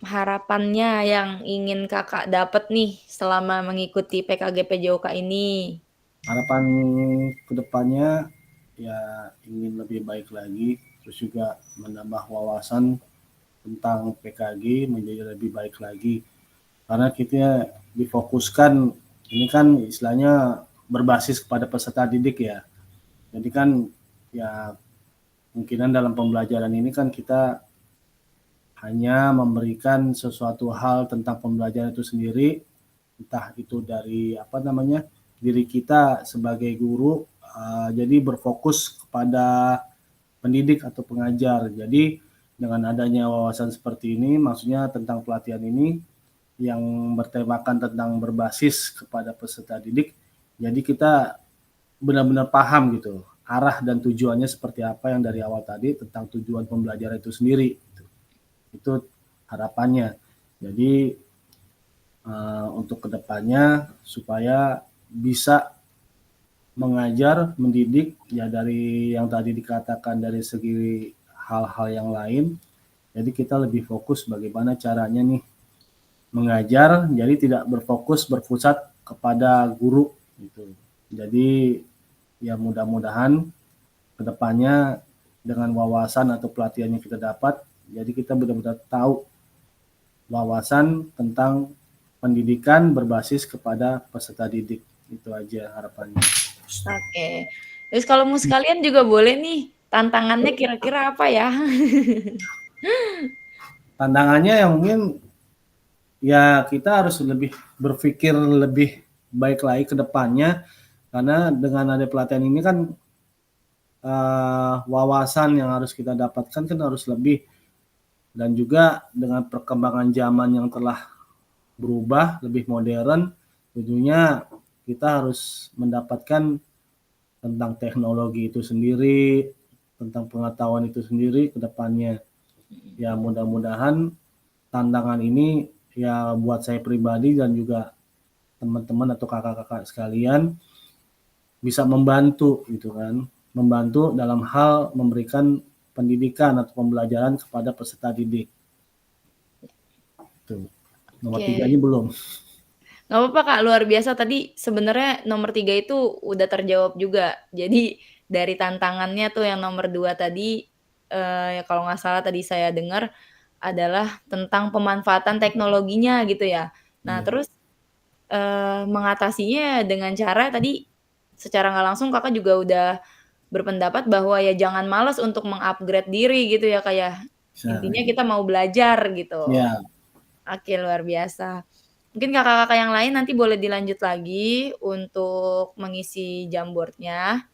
Harapannya yang ingin Kakak dapat nih selama mengikuti PKG PJOK ini. Harapan kedepannya ya ingin lebih baik lagi, terus juga menambah wawasan tentang PKG menjadi lebih baik lagi. Karena kita difokuskan, ini kan istilahnya berbasis kepada peserta didik ya. Jadi kan ya kemungkinan dalam pembelajaran ini kan kita hanya memberikan sesuatu hal tentang pembelajaran itu sendiri, entah itu dari diri kita sebagai guru, jadi berfokus kepada pendidik atau pengajar. Jadi dengan adanya wawasan seperti ini, maksudnya tentang pelatihan ini yang bertemakan tentang berbasis kepada peserta didik, jadi kita benar-benar paham gitu arah dan tujuannya seperti apa yang dari awal tadi tentang tujuan pembelajaran itu sendiri. Itu harapannya. Jadi untuk kedepannya supaya bisa mengajar, mendidik ya dari yang tadi dikatakan dari segi hal-hal yang lain. Jadi kita lebih fokus bagaimana caranya nih mengajar, jadi tidak berpusat kepada guru gitu. Jadi ya mudah-mudahan kedepannya dengan wawasan atau pelatihan yang kita dapat, jadi kita benar-benar tahu wawasan tentang pendidikan berbasis kepada peserta didik. Itu aja harapannya. Oke. Terus kalau mau sekalian juga boleh nih, tantangannya kira-kira apa ya? Tantangannya yang mungkin ya kita harus lebih berpikir lebih baik lagi ke depannya, karena dengan ada pelatihan ini kan wawasan yang harus kita dapatkan kan harus lebih Dan juga dengan perkembangan zaman yang telah berubah, lebih modern, tentunya kita harus mendapatkan tentang teknologi itu sendiri, tentang pengetahuan itu sendiri ke depannya. Ya mudah-mudahan tantangan ini ya buat saya pribadi dan juga teman-teman atau kakak-kakak sekalian bisa membantu gitu kan, membantu dalam hal memberikan pendidikan atau pembelajaran kepada peserta didik. Tuh. Nomor Oke. 3 ini belum. Nggak apa-apa Kak, luar biasa tadi sebenarnya nomor 3 itu udah terjawab juga. Jadi dari tantangannya tuh yang nomor 2 tadi, ya kalau nggak salah tadi saya dengar adalah tentang pemanfaatan teknologinya gitu ya. Nah terus, mengatasinya dengan cara tadi secara nggak langsung Kakak juga udah berpendapat bahwa ya jangan malas untuk meng-upgrade diri gitu ya Kak ya. Intinya kita mau belajar gitu. Ya. Oke, luar biasa. Mungkin kakak-kakak yang lain nanti boleh dilanjut lagi untuk mengisi Jamboard-nya.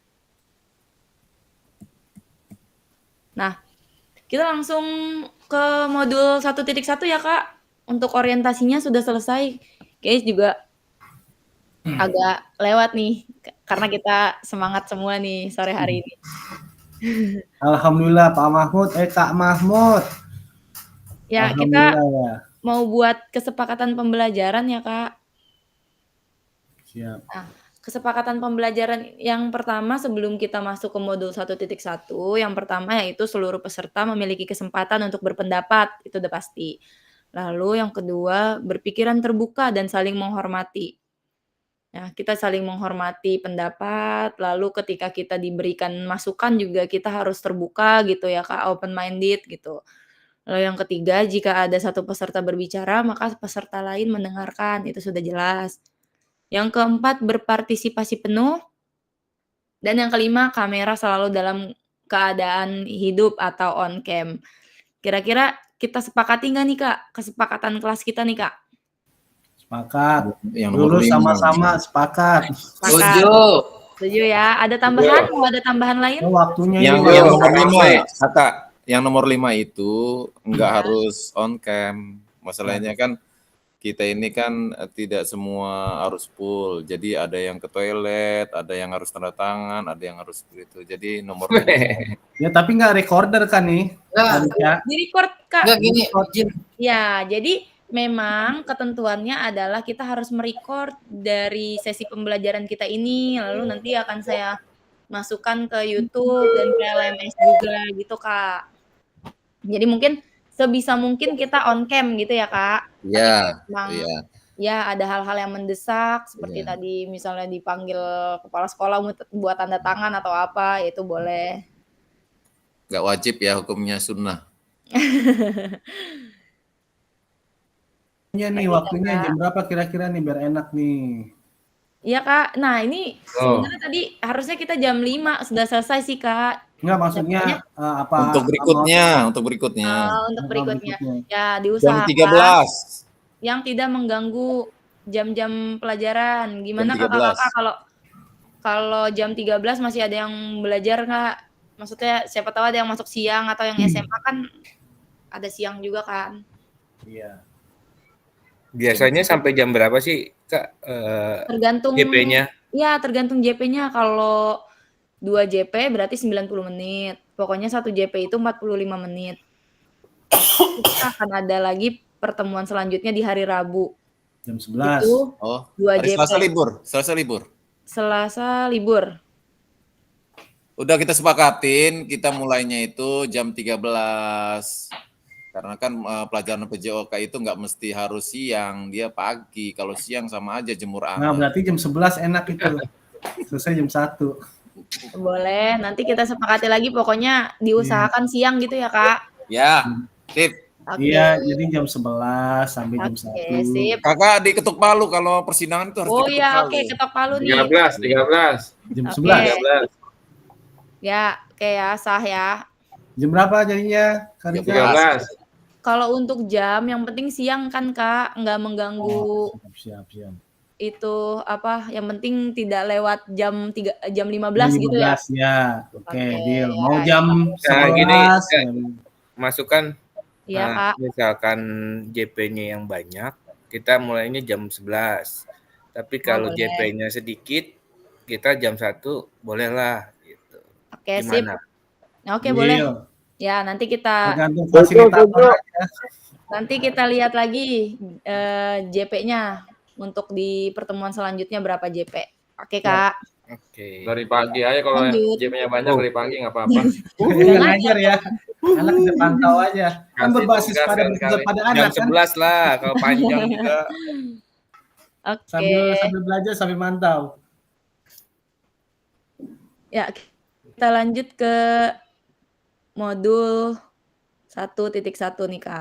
Nah, kita langsung ke modul 1.1 ya Kak. Untuk orientasinya sudah selesai. Kayaknya juga agak lewat nih, karena kita semangat semua nih sore hari ini. Alhamdulillah Pak Mahmud, Kak Mahmud. Ya, kita Alhamdulillah ya. mau buat kesepakatan pembelajaran ya Kak. Siap. Nah, kesepakatan pembelajaran yang pertama sebelum kita masuk ke modul 1.1, yang pertama yaitu seluruh peserta memiliki kesempatan untuk berpendapat, itu udah pasti. Lalu yang kedua, berpikiran terbuka dan saling menghormati. Nah, kita saling menghormati pendapat, lalu ketika kita diberikan masukan juga kita harus terbuka gitu ya Kak, open minded gitu. Lalu yang ketiga, jika ada satu peserta berbicara, maka peserta lain mendengarkan, itu sudah jelas. Yang keempat, berpartisipasi penuh. Dan yang kelima, kamera selalu dalam keadaan hidup atau on cam. Kira-kira kita sepakati nggak nih Kak, kesepakatan kelas kita nih Kak? Sepakat. Yang nomor Lulus 5. sama-sama sepakat. Setuju ya. Ada tambahan? Mau ada tambahan lain? Waktunya Yang nomor 5, Kakak. Yang nomor 5 itu enggak harus on cam. Masalahnya kan kita ini kan tidak semua harus full. Jadi ada yang ke toilet, ada yang harus tanda tangan, ada yang harus begitu. Jadi nomor 5. Ya tapi nggak recorder kan nih? Di record Kak. Nggak gini, Ya, jadi memang ketentuannya adalah kita harus merecord dari sesi pembelajaran kita ini, lalu nanti akan saya masukkan ke YouTube dan ke LMS juga gitu Kak. Jadi mungkin sebisa mungkin kita on cam gitu ya Kak. Iya, Memang iya. ya ada hal-hal yang mendesak seperti tadi misalnya dipanggil kepala sekolah buat tanda tangan atau apa, itu boleh. Enggak wajib ya, hukumnya sunnah. Iya nih, waktunya jam berapa kira-kira nih biar enak nih? Iya Kak. Nah ini sebenarnya tadi harusnya kita jam 5 sudah selesai sih Kak. Enggak, maksudnya apa? Untuk berikutnya. Untuk berikutnya. Ya Jam diusahakan 13. yang tidak mengganggu jam-jam pelajaran. Gimana Jam 13. kakak-kakak kalau jam 13 masih ada yang belajar nggak? Maksudnya siapa tahu ada yang masuk siang atau yang SMA kan ada siang juga kan? Iya. Biasanya sampai jam berapa sih Kak Tergantung JP-nya? Ya, tergantung JP-nya. Kalau 2 JP berarti 90 menit. Pokoknya 1 JP itu 45 menit. Kita akan ada lagi pertemuan selanjutnya di hari Rabu. Jam 11. Itu 2 hari JP. Selasa libur. Selasa libur. Udah kita sepakatin, kita mulainya itu jam 13. Karena kan pelajaran PJOK itu nggak mesti harus siang, dia pagi. Kalau siang sama aja jemur anak. Nah, berarti jam 11 enak itu. Selesai jam 1. Boleh, nanti kita sepakati lagi pokoknya diusahakan siang gitu ya, Kak. Ya, sip. Oke. Iya, jadi jam 11 sampai jam 1. sip. Kakak diketuk palu kalau persidangan itu harus Oh diketuk iya, palu. oke, ketok palu nih. 13. Jam Oke. 11. Ya, oke ya, sah ya. Jam berapa jadinya? Jam 13. Kalau untuk jam, yang penting siang kan, Kak, nggak mengganggu Siap. itu apa? Yang penting tidak lewat jam 15 gitu ya. Ya, oke, deal. Mau ya. jam Nah, 11. gini, masukan Iya, Nah, Kak. misalkan JP-nya yang banyak, kita mulainya jam 11. Tapi Oh, kalau boleh. JP-nya sedikit, kita jam 1 bolehlah gitu. Oke, sip. Gimana? Oke, boleh. Deal. Ya, nanti kita Tergantung fasilitator aja. nanti kita lihat lagi JP-nya untuk di pertemuan selanjutnya berapa JP. Oke, Kak. Oke. Dari pagi aja kalau Lanjut. JP-nya banyak dari pagi nggak apa-apa. Jangan ngajar ya. Anak bisa pantau aja. Kan Kasih berbasis tugas pada kali-kali. pada Jam anak kan. 11 lah, kalau panjang juga. Oke. Sambil belajar sambil mantau. Ya, kita lanjut ke modul 1.1 nih, Kak.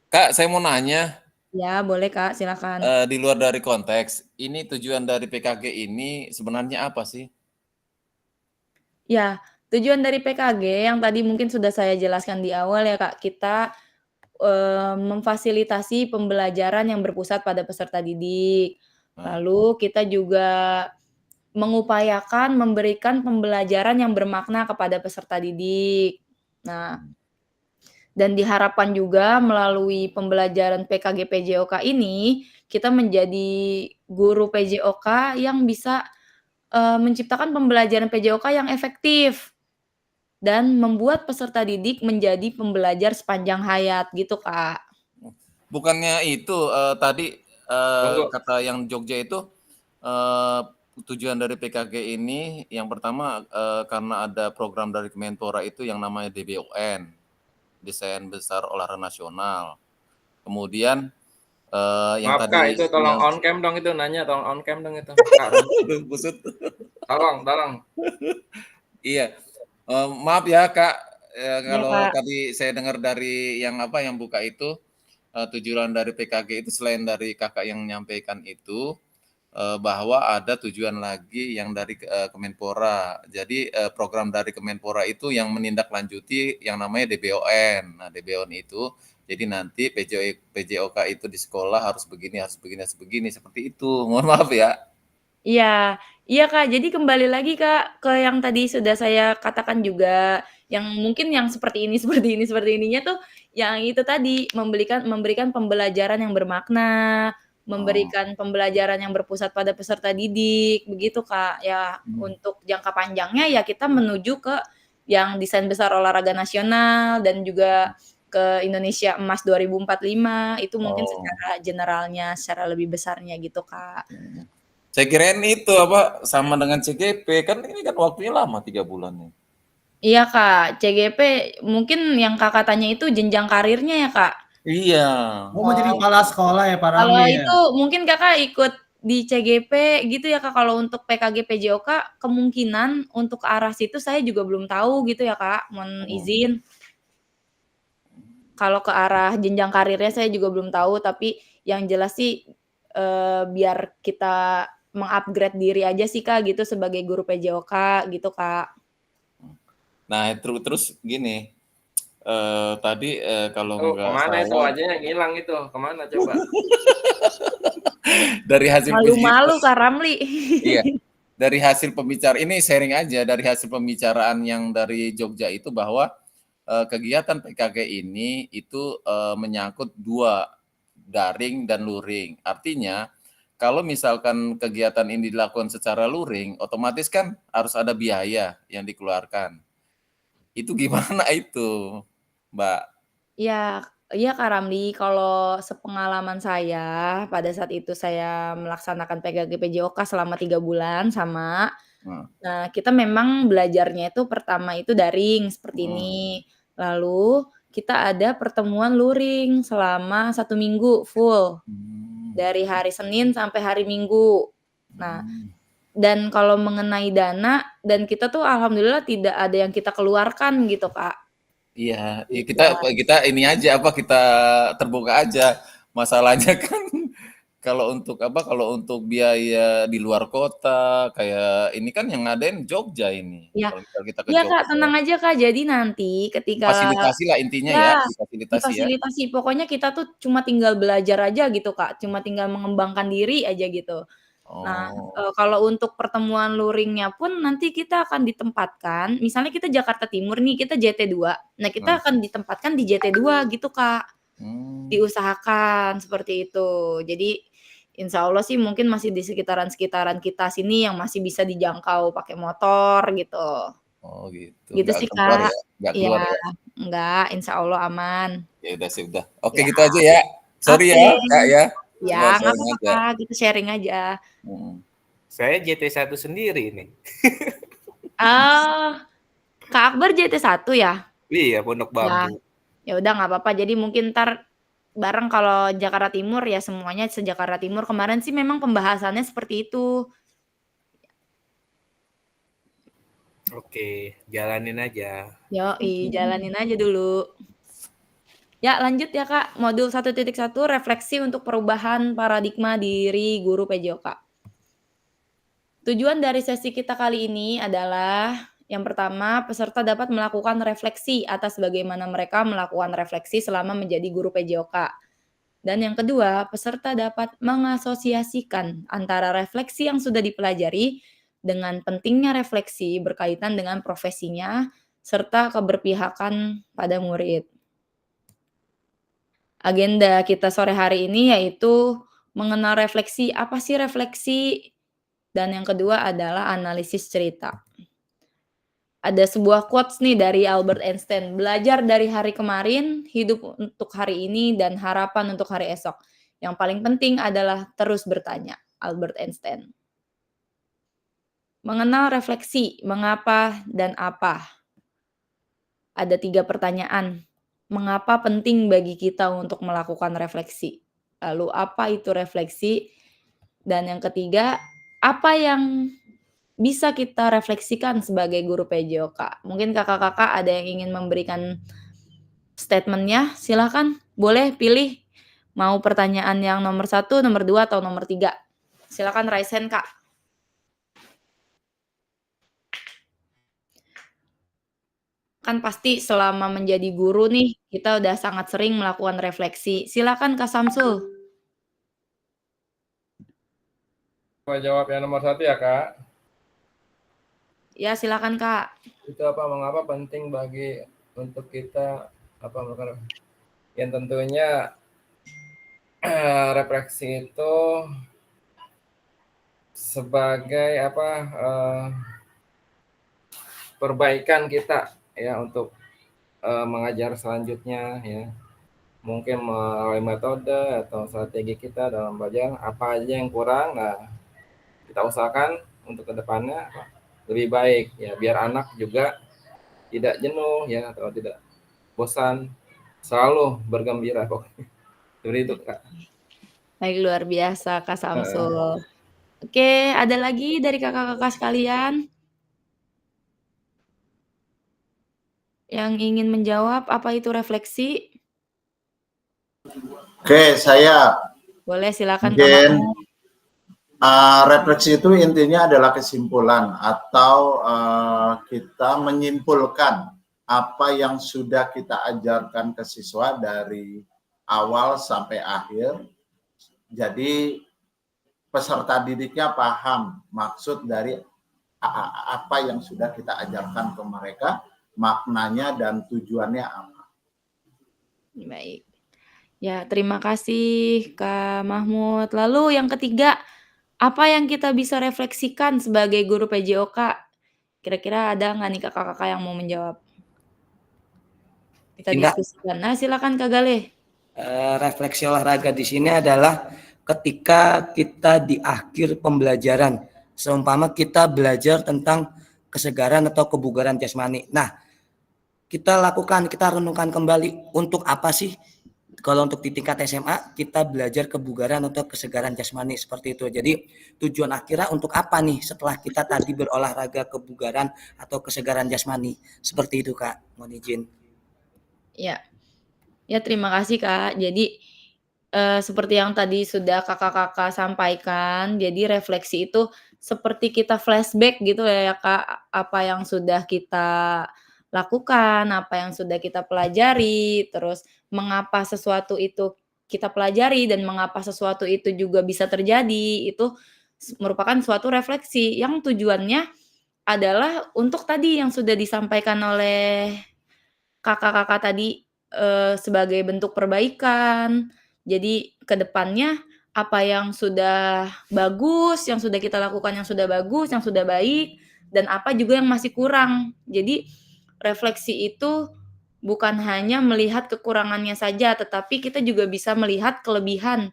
Kak, saya mau nanya. Ya, boleh, Kak. Silakan. Di luar dari konteks, ini tujuan dari PKG ini sebenarnya apa sih? Ya, tujuan dari PKG yang tadi mungkin sudah saya jelaskan di awal ya, Kak. Kita memfasilitasi pembelajaran yang berpusat pada peserta didik. Lalu kita juga mengupayakan memberikan pembelajaran yang bermakna kepada peserta didik. Nah, dan diharapkan juga melalui pembelajaran PKG PJOK ini, kita menjadi guru PJOK yang bisa menciptakan pembelajaran PJOK yang efektif dan membuat peserta didik menjadi pembelajar sepanjang hayat gitu, Kak. Bukannya itu tadi Tunggu. kata yang Jogja itu tujuan dari PKG ini yang pertama karena ada program dari Kemenpora itu yang namanya DBON, Desain Besar Olahraga Nasional. Kemudian yang Maaf, tadi Kak, itu tolong yang on cam dong itu nanya, tolong on cam dong itu. Kak, Busut. tolong. Iya. Maaf ya Kak, kalau Kak. tadi saya dengar dari yang buka itu tujuan dari PKG itu selain dari Kakak yang menyampaikan itu bahwa ada tujuan lagi yang dari Kemenpora. Jadi program dari Kemenpora itu yang menindaklanjuti yang namanya DBON. Nah, DBON itu jadi nanti PJOK itu di sekolah harus begini seperti itu. Mohon maaf ya. Iya, iya, Kak. Jadi kembali lagi, Kak, ke yang tadi sudah saya katakan juga, yang mungkin yang seperti ininya tuh yang itu tadi, memberikan pembelajaran yang bermakna, memberikan pembelajaran yang berpusat pada peserta didik, begitu, Kak. Ya, untuk jangka panjangnya ya kita menuju ke yang desain besar olahraga nasional dan juga ke Indonesia Emas 2045, itu mungkin secara generalnya, secara lebih besarnya gitu, Kak. Saya kirain itu sama dengan CGP, kan ini kan waktunya lama 3 bulan nih. Iya, Kak, CGP mungkin yang Kakak tanya itu jenjang karirnya ya, Kak? Iya. Oh, mau jadi kepala sekolah ya, Pak Kalau Ramli ya? itu mungkin Kakak ikut di CGP gitu ya, Kak. Kalau untuk PKG PJOK kemungkinan untuk ke arah situ saya juga belum tahu gitu ya, Kak, mohon izin. Kalau ke arah jenjang karirnya saya juga belum tahu, tapi yang jelas sih biar kita meng-upgrade diri aja sih, Kak, gitu sebagai guru PJOK gitu, Kak. Nah, terus gini, tadi kalau nggak Kemana itu salah wajahnya ngilang itu? Kemana coba? dari hasil Malu-malu, Kak Ramli. Iya. Dari hasil pembicaraan ini sharing aja dari hasil pembicaraan yang dari Jogja itu bahwa kegiatan PKG ini itu menyangkut 2, daring dan luring. Artinya kalau misalkan kegiatan ini dilakukan secara luring, otomatis kan harus ada biaya yang dikeluarkan. Itu gimana itu, Mbak? Iya, iya, Kak Ramli, kalau sepengalaman saya, pada saat itu saya melaksanakan PKG PJOK selama 3 bulan sama. Nah, kita memang belajarnya itu pertama itu daring seperti ini. Lalu kita ada pertemuan luring selama 1 minggu full. Dari hari Senin sampai hari Minggu. Nah, dan kalau mengenai dana, dan kita tuh alhamdulillah tidak ada yang kita keluarkan gitu, Kak. Iya, kita ini aja kita terbuka aja. Masalahnya kan kalau untuk biaya di luar kota kayak ini kan yang ngadain Jogja ini. Iya. Kalau misal kita ke Iya, Kak, Jogja. tenang aja, Kak. Jadi nanti ketika Fasilitasi lah intinya ya, difasilitasi ya. difasilitasi. Pokoknya kita tuh cuma tinggal belajar aja gitu, Kak. Cuma tinggal mengembangkan diri aja gitu. Nah, Oh. kalau untuk pertemuan luringnya pun nanti kita akan ditempatkan, misalnya kita Jakarta Timur nih, kita JT2. Nah, kita akan ditempatkan di JT2 gitu, Kak. Diusahakan seperti itu. Jadi, insya Allah sih mungkin masih di sekitaran-sekitaran kita sini yang masih bisa dijangkau pakai motor gitu. Oh gitu, Gitu nggak sih, keluar Kak. ya? Nggak Iya, keluar ya? enggak, insya Allah aman. Ya udah sih, udah. Oke Ya. gitu aja ya. Sorry Oke. ya, Kak ya. Ya, Cuma nggak sharing apa-apa, aja. Kak, kita sharing aja. Saya JT1 sendiri nih. Kak Akbar JT1 ya? Iya, Pondok Ya. Bambu. Ya udah nggak apa-apa, jadi mungkin entar bareng kalau Jakarta Timur ya semuanya se-Jakarta Timur. Kemarin sih memang pembahasannya seperti itu. Oke, jalanin aja. Yoi, jalanin aja dulu. Ya, lanjut ya, Kak. Modul 1.1 refleksi untuk perubahan paradigma diri guru PJOK. Tujuan dari sesi kita kali ini adalah yang pertama, peserta dapat melakukan refleksi atas bagaimana mereka melakukan refleksi selama menjadi guru PJOK. Dan yang kedua, peserta dapat mengasosiasikan antara refleksi yang sudah dipelajari dengan pentingnya refleksi berkaitan dengan profesinya serta keberpihakan pada murid. Agenda kita sore hari ini yaitu mengenal refleksi, apa sih refleksi? Dan yang kedua adalah analisis cerita. Ada sebuah quotes nih dari Albert Einstein, belajar dari hari kemarin, hidup untuk hari ini, dan harapan untuk hari esok. Yang paling penting adalah terus bertanya, Albert Einstein. Mengenal refleksi, mengapa dan apa? Ada 3 pertanyaan. Mengapa penting bagi kita untuk melakukan refleksi? Lalu apa itu refleksi? Dan yang ketiga, apa yang bisa kita refleksikan sebagai guru PJOK? Mungkin kakak-kakak ada yang ingin memberikan statement-nya, silakan. Boleh pilih mau pertanyaan yang nomor 1, nomor 2, atau nomor 3. Silakan raise hand, Kak. Kan pasti selama menjadi guru nih, kita udah sangat sering melakukan refleksi. Silakan Kak Samsul. Mau jawab yang nomor 1 ya, Kak? Ya, silakan Kak. Itu apa, mengapa penting bagi untuk kita apa melakukan yang tentunya refleksi itu sebagai apa perbaikan kita ya untuk mengajar selanjutnya ya. Mungkin melalui metode atau strategi kita dalam belajar apa aja yang kurang, nah kita usahakan untuk kedepannya lebih baik ya, biar anak juga tidak jenuh ya atau tidak bosan, selalu bergembira pokoknya. Seperti itu, Kak. Baik, luar biasa Kak Samsul. Oke, ada lagi dari kakak-kakak sekalian yang ingin menjawab apa itu refleksi? Oke, saya. Boleh, silakan Mungkin Kak. refleksi itu intinya adalah kesimpulan atau kita menyimpulkan apa yang sudah kita ajarkan ke siswa dari awal sampai akhir. Jadi peserta didiknya paham maksud dari apa yang sudah kita ajarkan ke mereka, maknanya dan tujuannya apa. Baik. Ya, terima kasih Kak Mahmud. Lalu yang ketiga, apa yang kita bisa refleksikan sebagai guru PJOK? Kira-kira ada nggak nih kakak-kakak yang mau menjawab? Kita diskusikan. Nah, silakan Kak Galih. Refleksi olahraga di sini adalah ketika kita di akhir pembelajaran, seumpama kita belajar tentang kesegaran atau kebugaran jasmani. Nah, kita renungkan kembali untuk apa sih? Kalau untuk di tingkat SMA, kita belajar kebugaran atau kesegaran jasmani seperti itu. Jadi tujuan akhirnya untuk apa nih setelah kita tadi berolahraga kebugaran atau kesegaran jasmani? Seperti itu Kak, mohon izin. Ya, terima kasih Kak. Jadi seperti yang tadi sudah kakak-kakak sampaikan, jadi refleksi itu seperti kita flashback gitu ya Kak, apa yang sudah kita lakukan, apa yang sudah kita pelajari, terus mengapa sesuatu itu kita pelajari dan mengapa sesuatu itu juga bisa terjadi, itu merupakan suatu refleksi yang tujuannya adalah untuk tadi yang sudah disampaikan oleh kakak-kakak tadi, sebagai bentuk perbaikan. Jadi ke depannya apa yang sudah bagus, yang sudah kita lakukan yang sudah bagus, yang sudah baik, dan apa juga yang masih kurang. Jadi refleksi itu bukan hanya melihat kekurangannya saja, tetapi kita juga bisa melihat kelebihan.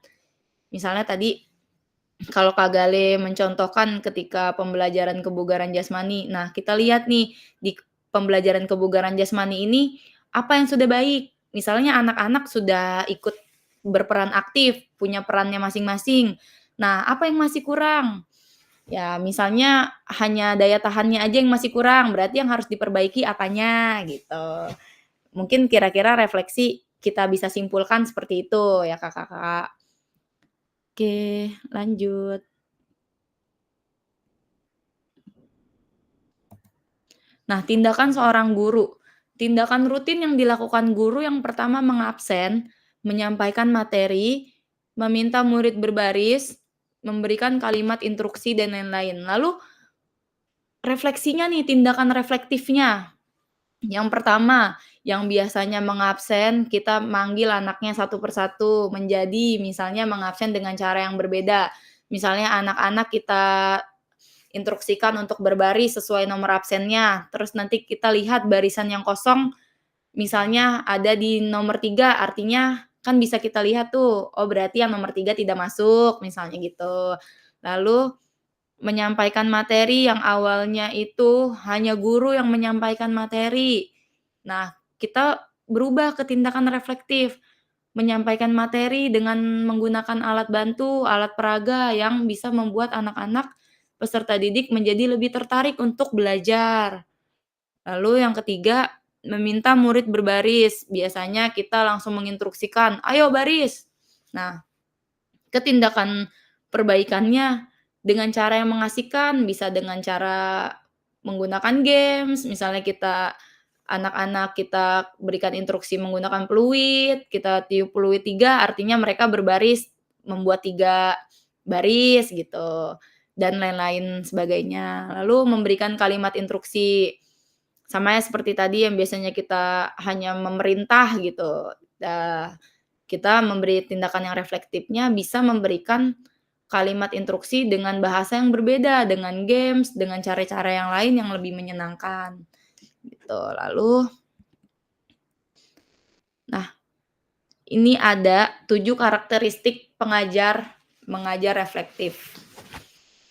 Misalnya tadi kalau Kak Gale mencontohkan ketika pembelajaran kebugaran jasmani. Nah, kita lihat nih di pembelajaran kebugaran jasmani ini apa yang sudah baik. Misalnya anak-anak sudah ikut berperan aktif, punya perannya masing-masing. Nah, apa yang masih kurang? Ya, misalnya hanya daya tahannya aja yang masih kurang, berarti yang harus diperbaiki apanya gitu. Mungkin kira-kira refleksi kita bisa simpulkan seperti itu ya Kakak-kakak. Oke, lanjut. Nah, tindakan seorang guru. Tindakan rutin yang dilakukan guru yang pertama mengabsen, menyampaikan materi, meminta murid berbaris, memberikan kalimat instruksi dan lain-lain. Lalu refleksinya nih, tindakan reflektifnya. Yang pertama, yang biasanya mengabsen, kita manggil anaknya satu persatu menjadi misalnya mengabsen dengan cara yang berbeda. Misalnya anak-anak kita instruksikan untuk berbaris sesuai nomor absennya. Terus nanti kita lihat barisan yang kosong, misalnya ada di nomor 3, artinya kan bisa kita lihat tuh, oh berarti yang nomor 3 tidak masuk, misalnya gitu. Lalu menyampaikan materi yang awalnya itu hanya guru yang menyampaikan materi. Nah, kita berubah ke tindakan reflektif, menyampaikan materi dengan menggunakan alat bantu, alat peraga yang bisa membuat anak-anak peserta didik menjadi lebih tertarik untuk belajar. Lalu yang ketiga, meminta murid berbaris. Biasanya kita langsung menginstruksikan, "Ayo baris." Nah, ketindakan perbaikannya dengan cara yang mengasihkan, bisa dengan cara menggunakan games, misalnya anak-anak kita berikan instruksi menggunakan peluit, kita tiup peluit 3, artinya mereka berbaris, membuat 3 baris gitu, dan lain-lain sebagainya. Lalu memberikan kalimat instruksi, sama ya seperti tadi yang biasanya kita hanya memerintah gitu, kita memberi tindakan yang reflektifnya bisa memberikan kalimat instruksi dengan bahasa yang berbeda, dengan games, dengan cara-cara yang lain yang lebih menyenangkan, gitu. Lalu nah, ini ada 7 karakteristik mengajar reflektif.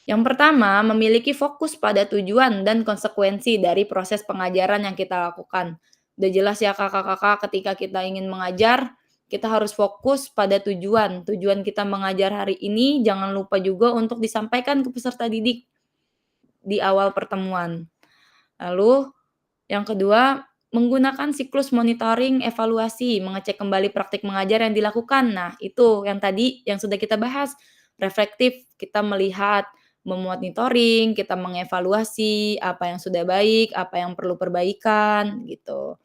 Yang pertama, memiliki fokus pada tujuan dan konsekuensi dari proses pengajaran yang kita lakukan. Udah jelas ya kakak-kakak, ketika kita ingin mengajar, kita harus fokus pada tujuan. Tujuan kita mengajar hari ini jangan lupa juga untuk disampaikan ke peserta didik di awal pertemuan. Lalu yang kedua, menggunakan siklus monitoring, evaluasi, mengecek kembali praktik mengajar yang dilakukan. Nah, itu yang tadi yang sudah kita bahas. Reflektif, kita melihat, memonitoring, kita mengevaluasi apa yang sudah baik, apa yang perlu perbaikan, gitu.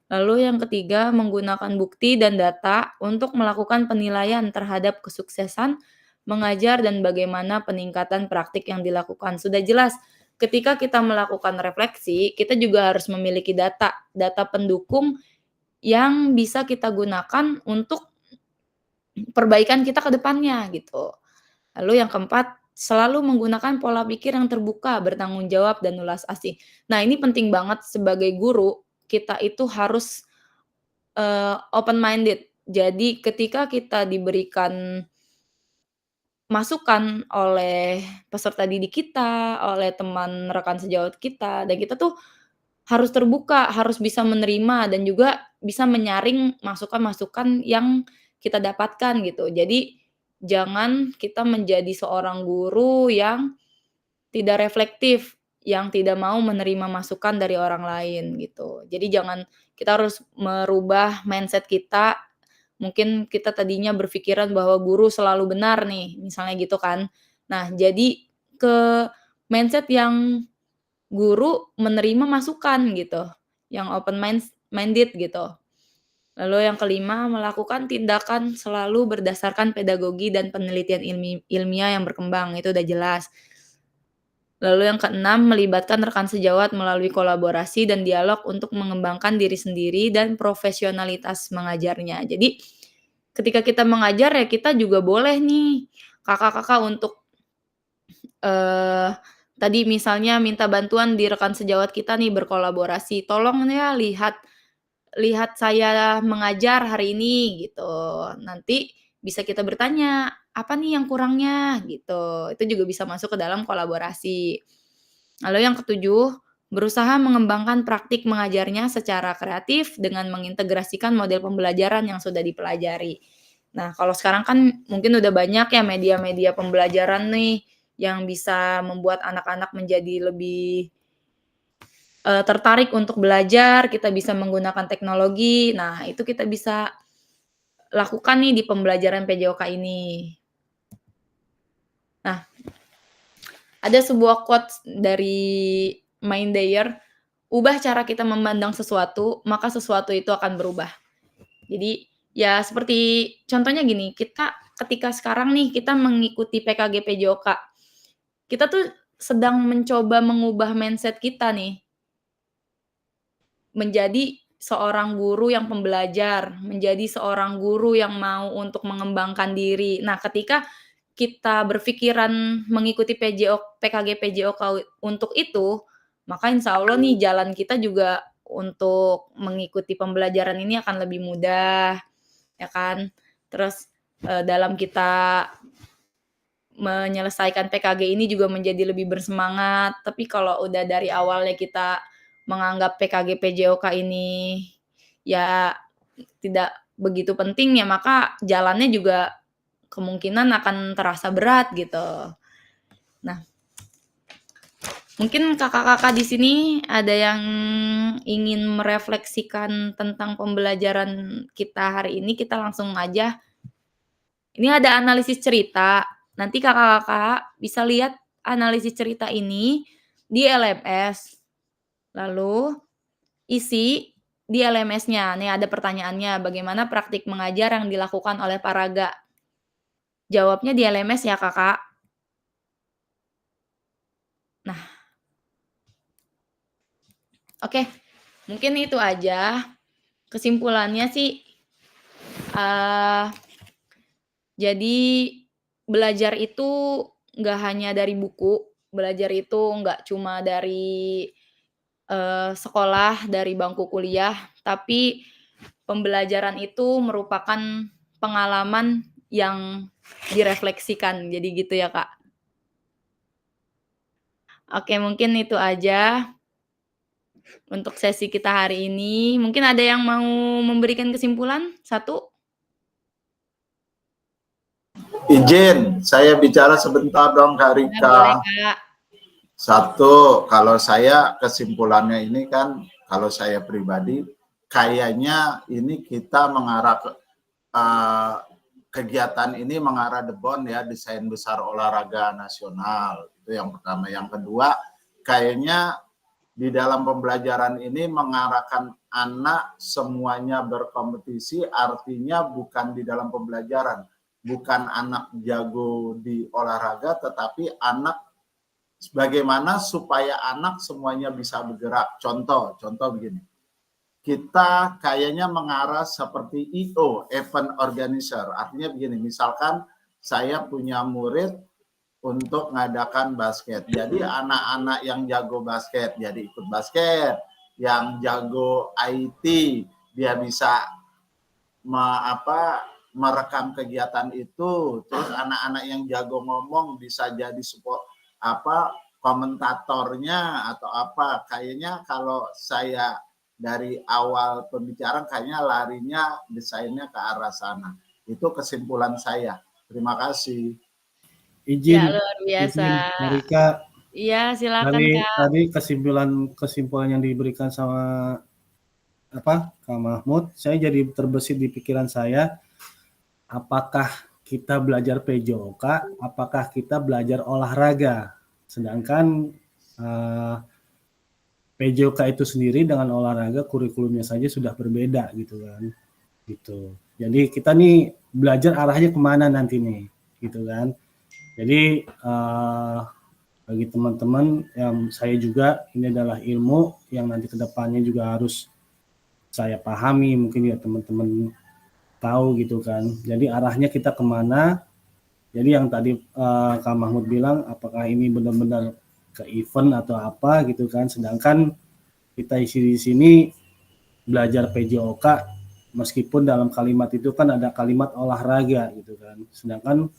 Lalu yang ketiga, menggunakan bukti dan data untuk melakukan penilaian terhadap kesuksesan mengajar dan bagaimana peningkatan praktik yang dilakukan. Sudah jelas, ketika kita melakukan refleksi, kita juga harus memiliki data pendukung yang bisa kita gunakan untuk perbaikan kita ke depannya gitu. Lalu yang keempat, selalu menggunakan pola pikir yang terbuka, bertanggung jawab, dan ulas asih. Nah, ini penting banget sebagai guru, kita itu harus open minded. Jadi ketika kita diberikan masukan oleh peserta didik kita, oleh teman rekan sejawat kita, dan kita tuh harus terbuka, harus bisa menerima dan juga bisa menyaring masukan-masukan yang kita dapatkan gitu. Jadi jangan kita menjadi seorang guru yang tidak reflektif, yang tidak mau menerima masukan dari orang lain gitu. Jadi kita harus merubah mindset kita. Mungkin kita tadinya berpikiran bahwa guru selalu benar nih, misalnya gitu kan. Nah, jadi ke mindset yang guru menerima masukan gitu, yang open minded gitu. Lalu yang kelima, melakukan tindakan selalu berdasarkan pedagogi dan penelitian ilmiah yang berkembang, itu udah jelas. Lalu yang keenam, melibatkan rekan sejawat melalui kolaborasi dan dialog untuk mengembangkan diri sendiri dan profesionalitas mengajarnya. Jadi ketika kita mengajar ya kita juga boleh nih kakak-kakak untuk tadi misalnya minta bantuan di rekan sejawat kita nih berkolaborasi, "Tolong ya lihat saya mengajar hari ini," gitu. Nanti bisa kita bertanya, "Apa nih yang kurangnya?" Gitu. Itu juga bisa masuk ke dalam kolaborasi. Lalu yang ketujuh, berusaha mengembangkan praktik mengajarnya secara kreatif dengan mengintegrasikan model pembelajaran yang sudah dipelajari. Nah, kalau sekarang kan mungkin udah banyak ya media-media pembelajaran nih yang bisa membuat anak-anak menjadi lebih tertarik untuk belajar, kita bisa menggunakan teknologi. Nah, itu kita bisa lakukan nih di pembelajaran PJOK ini. Nah, ada sebuah quotes dari Mindayar, "Ubah cara kita memandang sesuatu, maka sesuatu itu akan berubah." Jadi, ya seperti contohnya gini, kita ketika sekarang nih kita mengikuti PKG PJOK, kita tuh sedang mencoba mengubah mindset kita nih. Menjadi seorang guru yang pembelajar, menjadi seorang guru yang mau untuk mengembangkan diri. Nah, ketika kita berpikiran mengikuti PKG PJOK untuk itu, maka insya Allah nih jalan kita juga untuk mengikuti pembelajaran ini akan lebih mudah, ya kan? Terus dalam kita menyelesaikan PKG ini juga menjadi lebih bersemangat. Tapi kalau udah dari awalnya kita menganggap PKG PJOK ini ya tidak begitu penting ya, maka jalannya juga kemungkinan akan terasa berat gitu. Nah, mungkin kakak-kakak di sini ada yang ingin merefleksikan tentang pembelajaran kita hari ini, kita langsung aja. Ini ada analisis cerita. Nanti kakak-kakak bisa lihat analisis cerita ini di LMS. Lalu isi di LMS-nya. Nih ada pertanyaannya, bagaimana praktik mengajar yang dilakukan oleh Paraga? Jawabnya di LMS ya, Kakak. Nah. Oke, mungkin itu aja. Kesimpulannya sih jadi belajar itu nggak hanya dari buku, belajar itu nggak cuma dari sekolah, dari bangku kuliah, tapi pembelajaran itu merupakan pengalaman yang direfleksikan. Jadi gitu ya, Kak. Oke, mungkin itu aja untuk sesi kita hari ini. Mungkin ada yang mau memberikan kesimpulan? Satu? Izin, saya bicara sebentar dong, Kak Rika. Boleh, Kak. Satu, kalau saya kesimpulannya ini kan, kalau saya pribadi, kayaknya ini kita mengarah ke kegiatan ini mengarah DEBON ya, Desain Besar Olahraga Nasional. Itu yang pertama. Yang kedua, kayaknya di dalam pembelajaran ini mengarahkan anak semuanya berkompetisi, artinya bukan di dalam pembelajaran. Bukan anak jago di olahraga, tetapi anak bagaimana supaya anak semuanya bisa bergerak. Contoh begini. Kita kayaknya mengarah seperti EO, event organizer. Artinya begini, misalkan saya punya murid untuk mengadakan basket. Jadi anak-anak yang jago basket jadi ikut basket, yang jago IT dia bisa merekam kegiatan itu. Terus anak-anak yang jago ngomong bisa jadi support komentatornya atau apa. Kayaknya kalau saya dari awal pembicaraan kayaknya larinya desainnya ke arah sana. Itu kesimpulan saya. Terima kasih. Izin, Ya, luar biasa. Izin, Rika. Iya, silakan, Kak. Tadi kesimpulan yang diberikan sama Kak Mahmud, saya jadi terbesit di pikiran saya, apakah kita belajar PJOK, apakah kita belajar olahraga? Sedangkan PJOK itu sendiri dengan olahraga kurikulumnya saja sudah berbeda gitu kan. gitu. Jadi kita nih belajar arahnya kemana nanti nih, gitu kan. Jadi bagi teman-teman yang saya juga ini adalah ilmu yang nanti kedepannya juga harus saya pahami, mungkin ya teman-teman tahu gitu kan. Jadi arahnya kita kemana. Jadi yang tadi Kak Mahmud bilang, apakah ini benar-benar ke event atau apa gitu kan. Sedangkan kita isi di sini belajar PJOK, meskipun dalam kalimat itu kan ada kalimat olahraga gitu kan. Sedangkan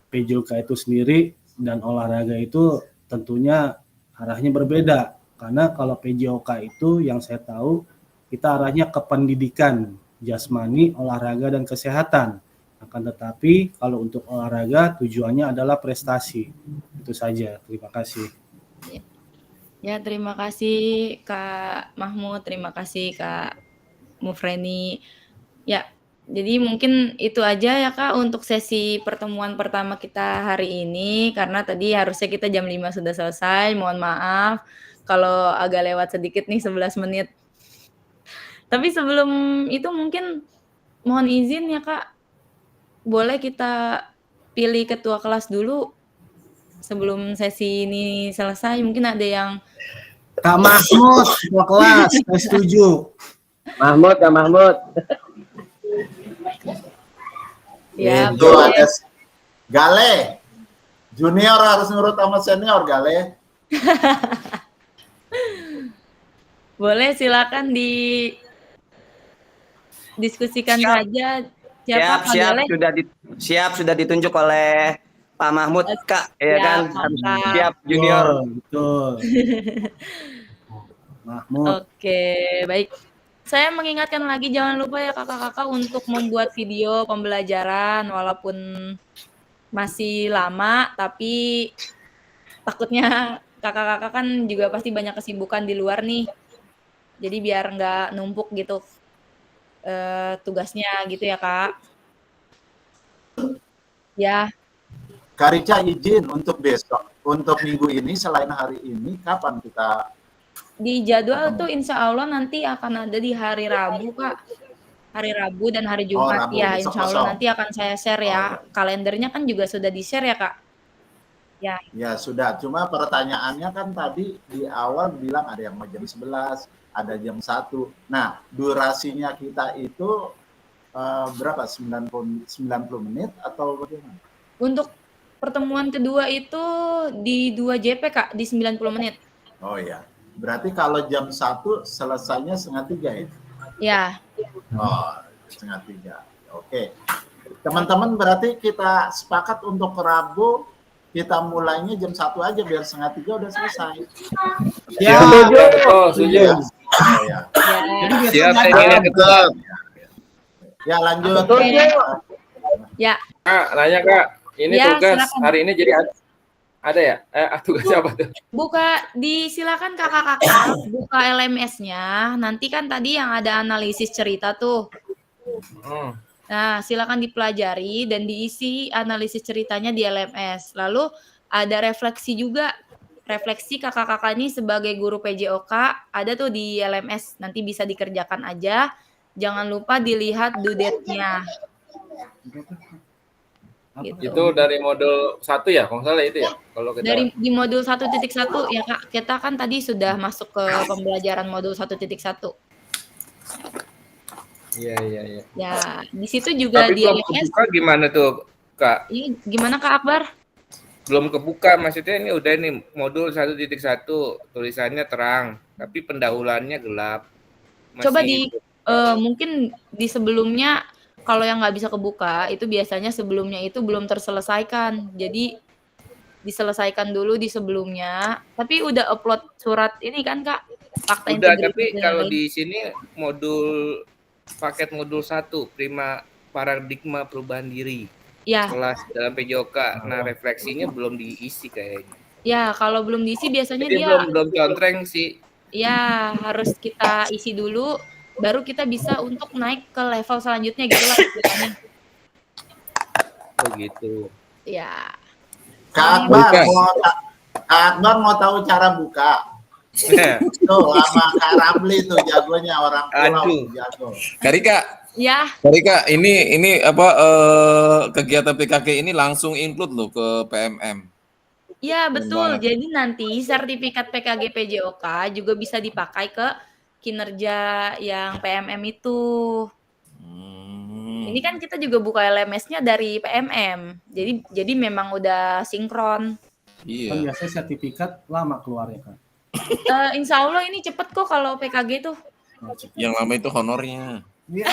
PJOK itu sendiri dan olahraga itu tentunya arahnya berbeda. Karena kalau PJOK itu yang saya tahu, kita arahnya ke pendidikan, jasmani, olahraga, dan kesehatan. Akan tetapi kalau untuk olahraga tujuannya adalah prestasi. Itu saja. Terima kasih. Ya, terima kasih Kak Mahmud, terima kasih Kak Mufreni. Ya, jadi mungkin itu aja ya Kak untuk sesi pertemuan pertama kita hari ini, karena tadi harusnya kita jam 5 sudah selesai, mohon maaf kalau agak lewat sedikit nih 11 menit. Tapi sebelum itu mungkin mohon izin ya Kak, boleh kita pilih ketua kelas dulu sebelum sesi ini selesai. Mungkin ada yang Kak Mahmud, ketua kelas, saya setuju. Mahmud, Kak Mahmud. Ya, itu ada Gale. Junior harus nurut sama senior, Gale. boleh silakan diskusikan saja. Siapa Kak Gale? Sudah ditunjuk oleh Pak Mahmud, Kak, ya kan? Siap junior. Betul. Mahmud. Oke, baik. Saya mengingatkan lagi, jangan lupa ya kakak-kakak untuk membuat video pembelajaran walaupun masih lama, tapi takutnya kakak-kakak kan juga pasti banyak kesibukan di luar nih. Jadi biar nggak numpuk gitu tugasnya gitu ya Kak. Ya. Kak Rica izin untuk besok, untuk minggu ini selain hari ini, kapan kita? Di jadwal tuh insya Allah nanti akan ada di hari Rabu Kak. Hari Rabu dan hari Jumat Rabu, ya, besok insya Allah kosong. nanti akan saya share ya. Kalendernya kan juga sudah di-share ya Kak. Ya. Ya sudah, cuma pertanyaannya kan tadi di awal bilang ada yang mau jam 11, ada jam 1. Nah, durasinya kita itu berapa? 90 menit atau bagaimana? Untuk pertemuan kedua itu di 2 JP Kak, di 90 menit. Oh ya, berarti kalau jam 1 selesainya 2:30 ya? Ya. Oh, 2:30. Oke. Teman-teman berarti kita sepakat untuk Rabu kita mulainya jam 1 aja biar 2:30 udah selesai. Ya, setuju. Ya. Siap, saya ketua. Ya, lanjut. Ya. Kak, nanya Kak, ini Ya, tugas silakan. hari ini jadi ada ya? Tugas apa tuh? Silakan kakak-kakak buka LMS-nya. Nanti kan tadi yang ada analisis cerita tuh. Nah, silakan dipelajari dan diisi analisis ceritanya di LMS. Lalu ada refleksi juga. Refleksi kakak-kakak ini sebagai guru PJOK ada tuh di LMS. Nanti bisa dikerjakan aja. Jangan lupa dilihat due date-nya. Gitu. Itu dari modul 1 ya, kalau nggak salah itu ya. Kalau kita Di modul 1.1 ya Kak, kita kan tadi sudah masuk ke pembelajaran modul 1.1. Iya. Ya, di situ juga Tapi di belum LMS. kebuka gimana tuh, Kak? Iya, gimana Kak Akbar? Belum kebuka, maksudnya ini udah nih modul 1.1 tulisannya terang, tapi pendahuluannya gelap. Coba mungkin di sebelumnya kalau yang nggak bisa kebuka itu biasanya sebelumnya itu belum terselesaikan. Jadi diselesaikan dulu di sebelumnya. Tapi udah upload surat ini kan Kak? Fakta Udah, integritas tapi dan kalau lain-lain. di sini paket modul 1 prima paradigma perubahan diri. Ya. Kelas dalam PJOK. Nah, refleksinya belum diisi kayaknya. Ya, kalau belum diisi biasanya Jadi dia belum contreng sih. ya harus kita isi dulu baru kita bisa untuk naik ke level selanjutnya gitu lah istilahnya. Oh gitu. Ya. Kak Akbar mau tahu cara buka. Tuh sama Kak Ramli tuh jagonya orang pulau Aduh. jago. Kak Rika, Ya, Sorry Kak, ini apa kegiatan PKK ini langsung include loh ke PMM. iya Keren betul. banget. Jadi nanti sertifikat PKG PJOK juga bisa dipakai ke kinerja yang PMM itu. Ini kan kita juga buka LMS-nya dari PMM. Jadi memang udah sinkron. Kan biasanya sertifikat lama keluarnya kan. Insya Allah ini cepet kok kalau PKG tuh. Yang lama itu honornya. Iya.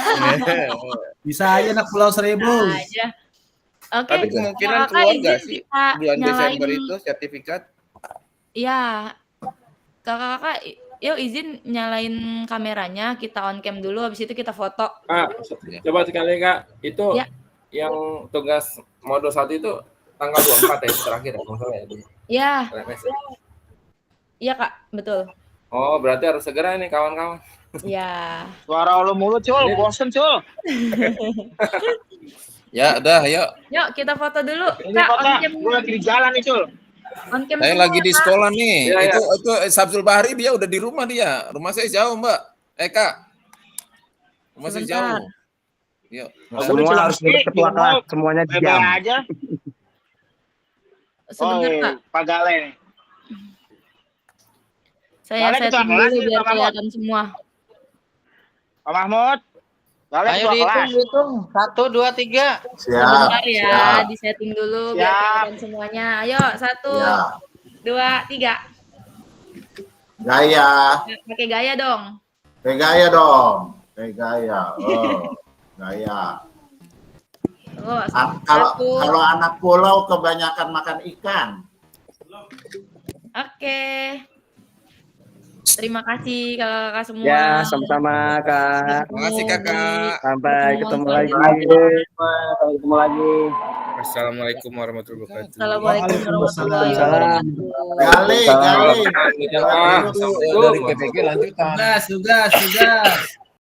Bisa aja anak Pulau Seribu. Bisa aja. Oke, Tapi kemungkinan Kakak keluar izin nggak sih kita bulan Desember nyalain. itu sertifikat? Iya, kakak-kakak, yuk izin nyalain kameranya, kita on cam dulu, habis itu kita foto. Coba sekali Kak, itu Ya. yang tugas modul 1 itu tanggal 24 ya terakhir ya, kalau nggak salah ya. Ya, LMS ya? iya kak, betul. Oh, berarti harus segera nih kawan-kawan. Ya. Suara lu mulu, Cul. Bosen, Cul. Ya, udah, ayo. Yuk kita foto dulu. Ini Kak, kota, on cam. gue lagi di jalan nih, Cul. On cam Saya semua lagi ya, di Kak. sekolah nih. Iya, iya. Itu Sabzul Bahri dia udah di rumah dia. Rumah saya jauh, Mbak. Kak. Rumah saya Sebentar. jauh. Yuk. Semua harus duduk ketua kelas, semuanya Bebe diam. aja. Sebentar, iya, Kak. Pak Gale nih. Saya Gale ketua setting kelas dulu nih, biar Pak Mahmud. kelihatan semua. Pak Mahmud. Gale Ayo ketua kelas. dihitung. 1, 2, 3. Sebentar ya, siap. di setting dulu biar Siap. kelihatan semuanya. Ayo, 1, Ya. 2, 3. Gaya. Pakai gaya dong. Kayak gaya dong. Kayak gaya. Oh, gaya. Oh, Kalau 1. kalau anak pulau kebanyakan makan ikan. Oke. Terima kasih kakak-kakak semua. Ya, sama-sama Kak. Terima kasih Kakak. Sampai ketemu lagi. selanjutnya. Ketemu lagi. Assalamualaikum warahmatullahi wabarakatuh. Assalamualaikum warahmatullahi Waalaikumsalam. wabarakatuh. Gali, gali. Dari PPG lanjutan. Sudah.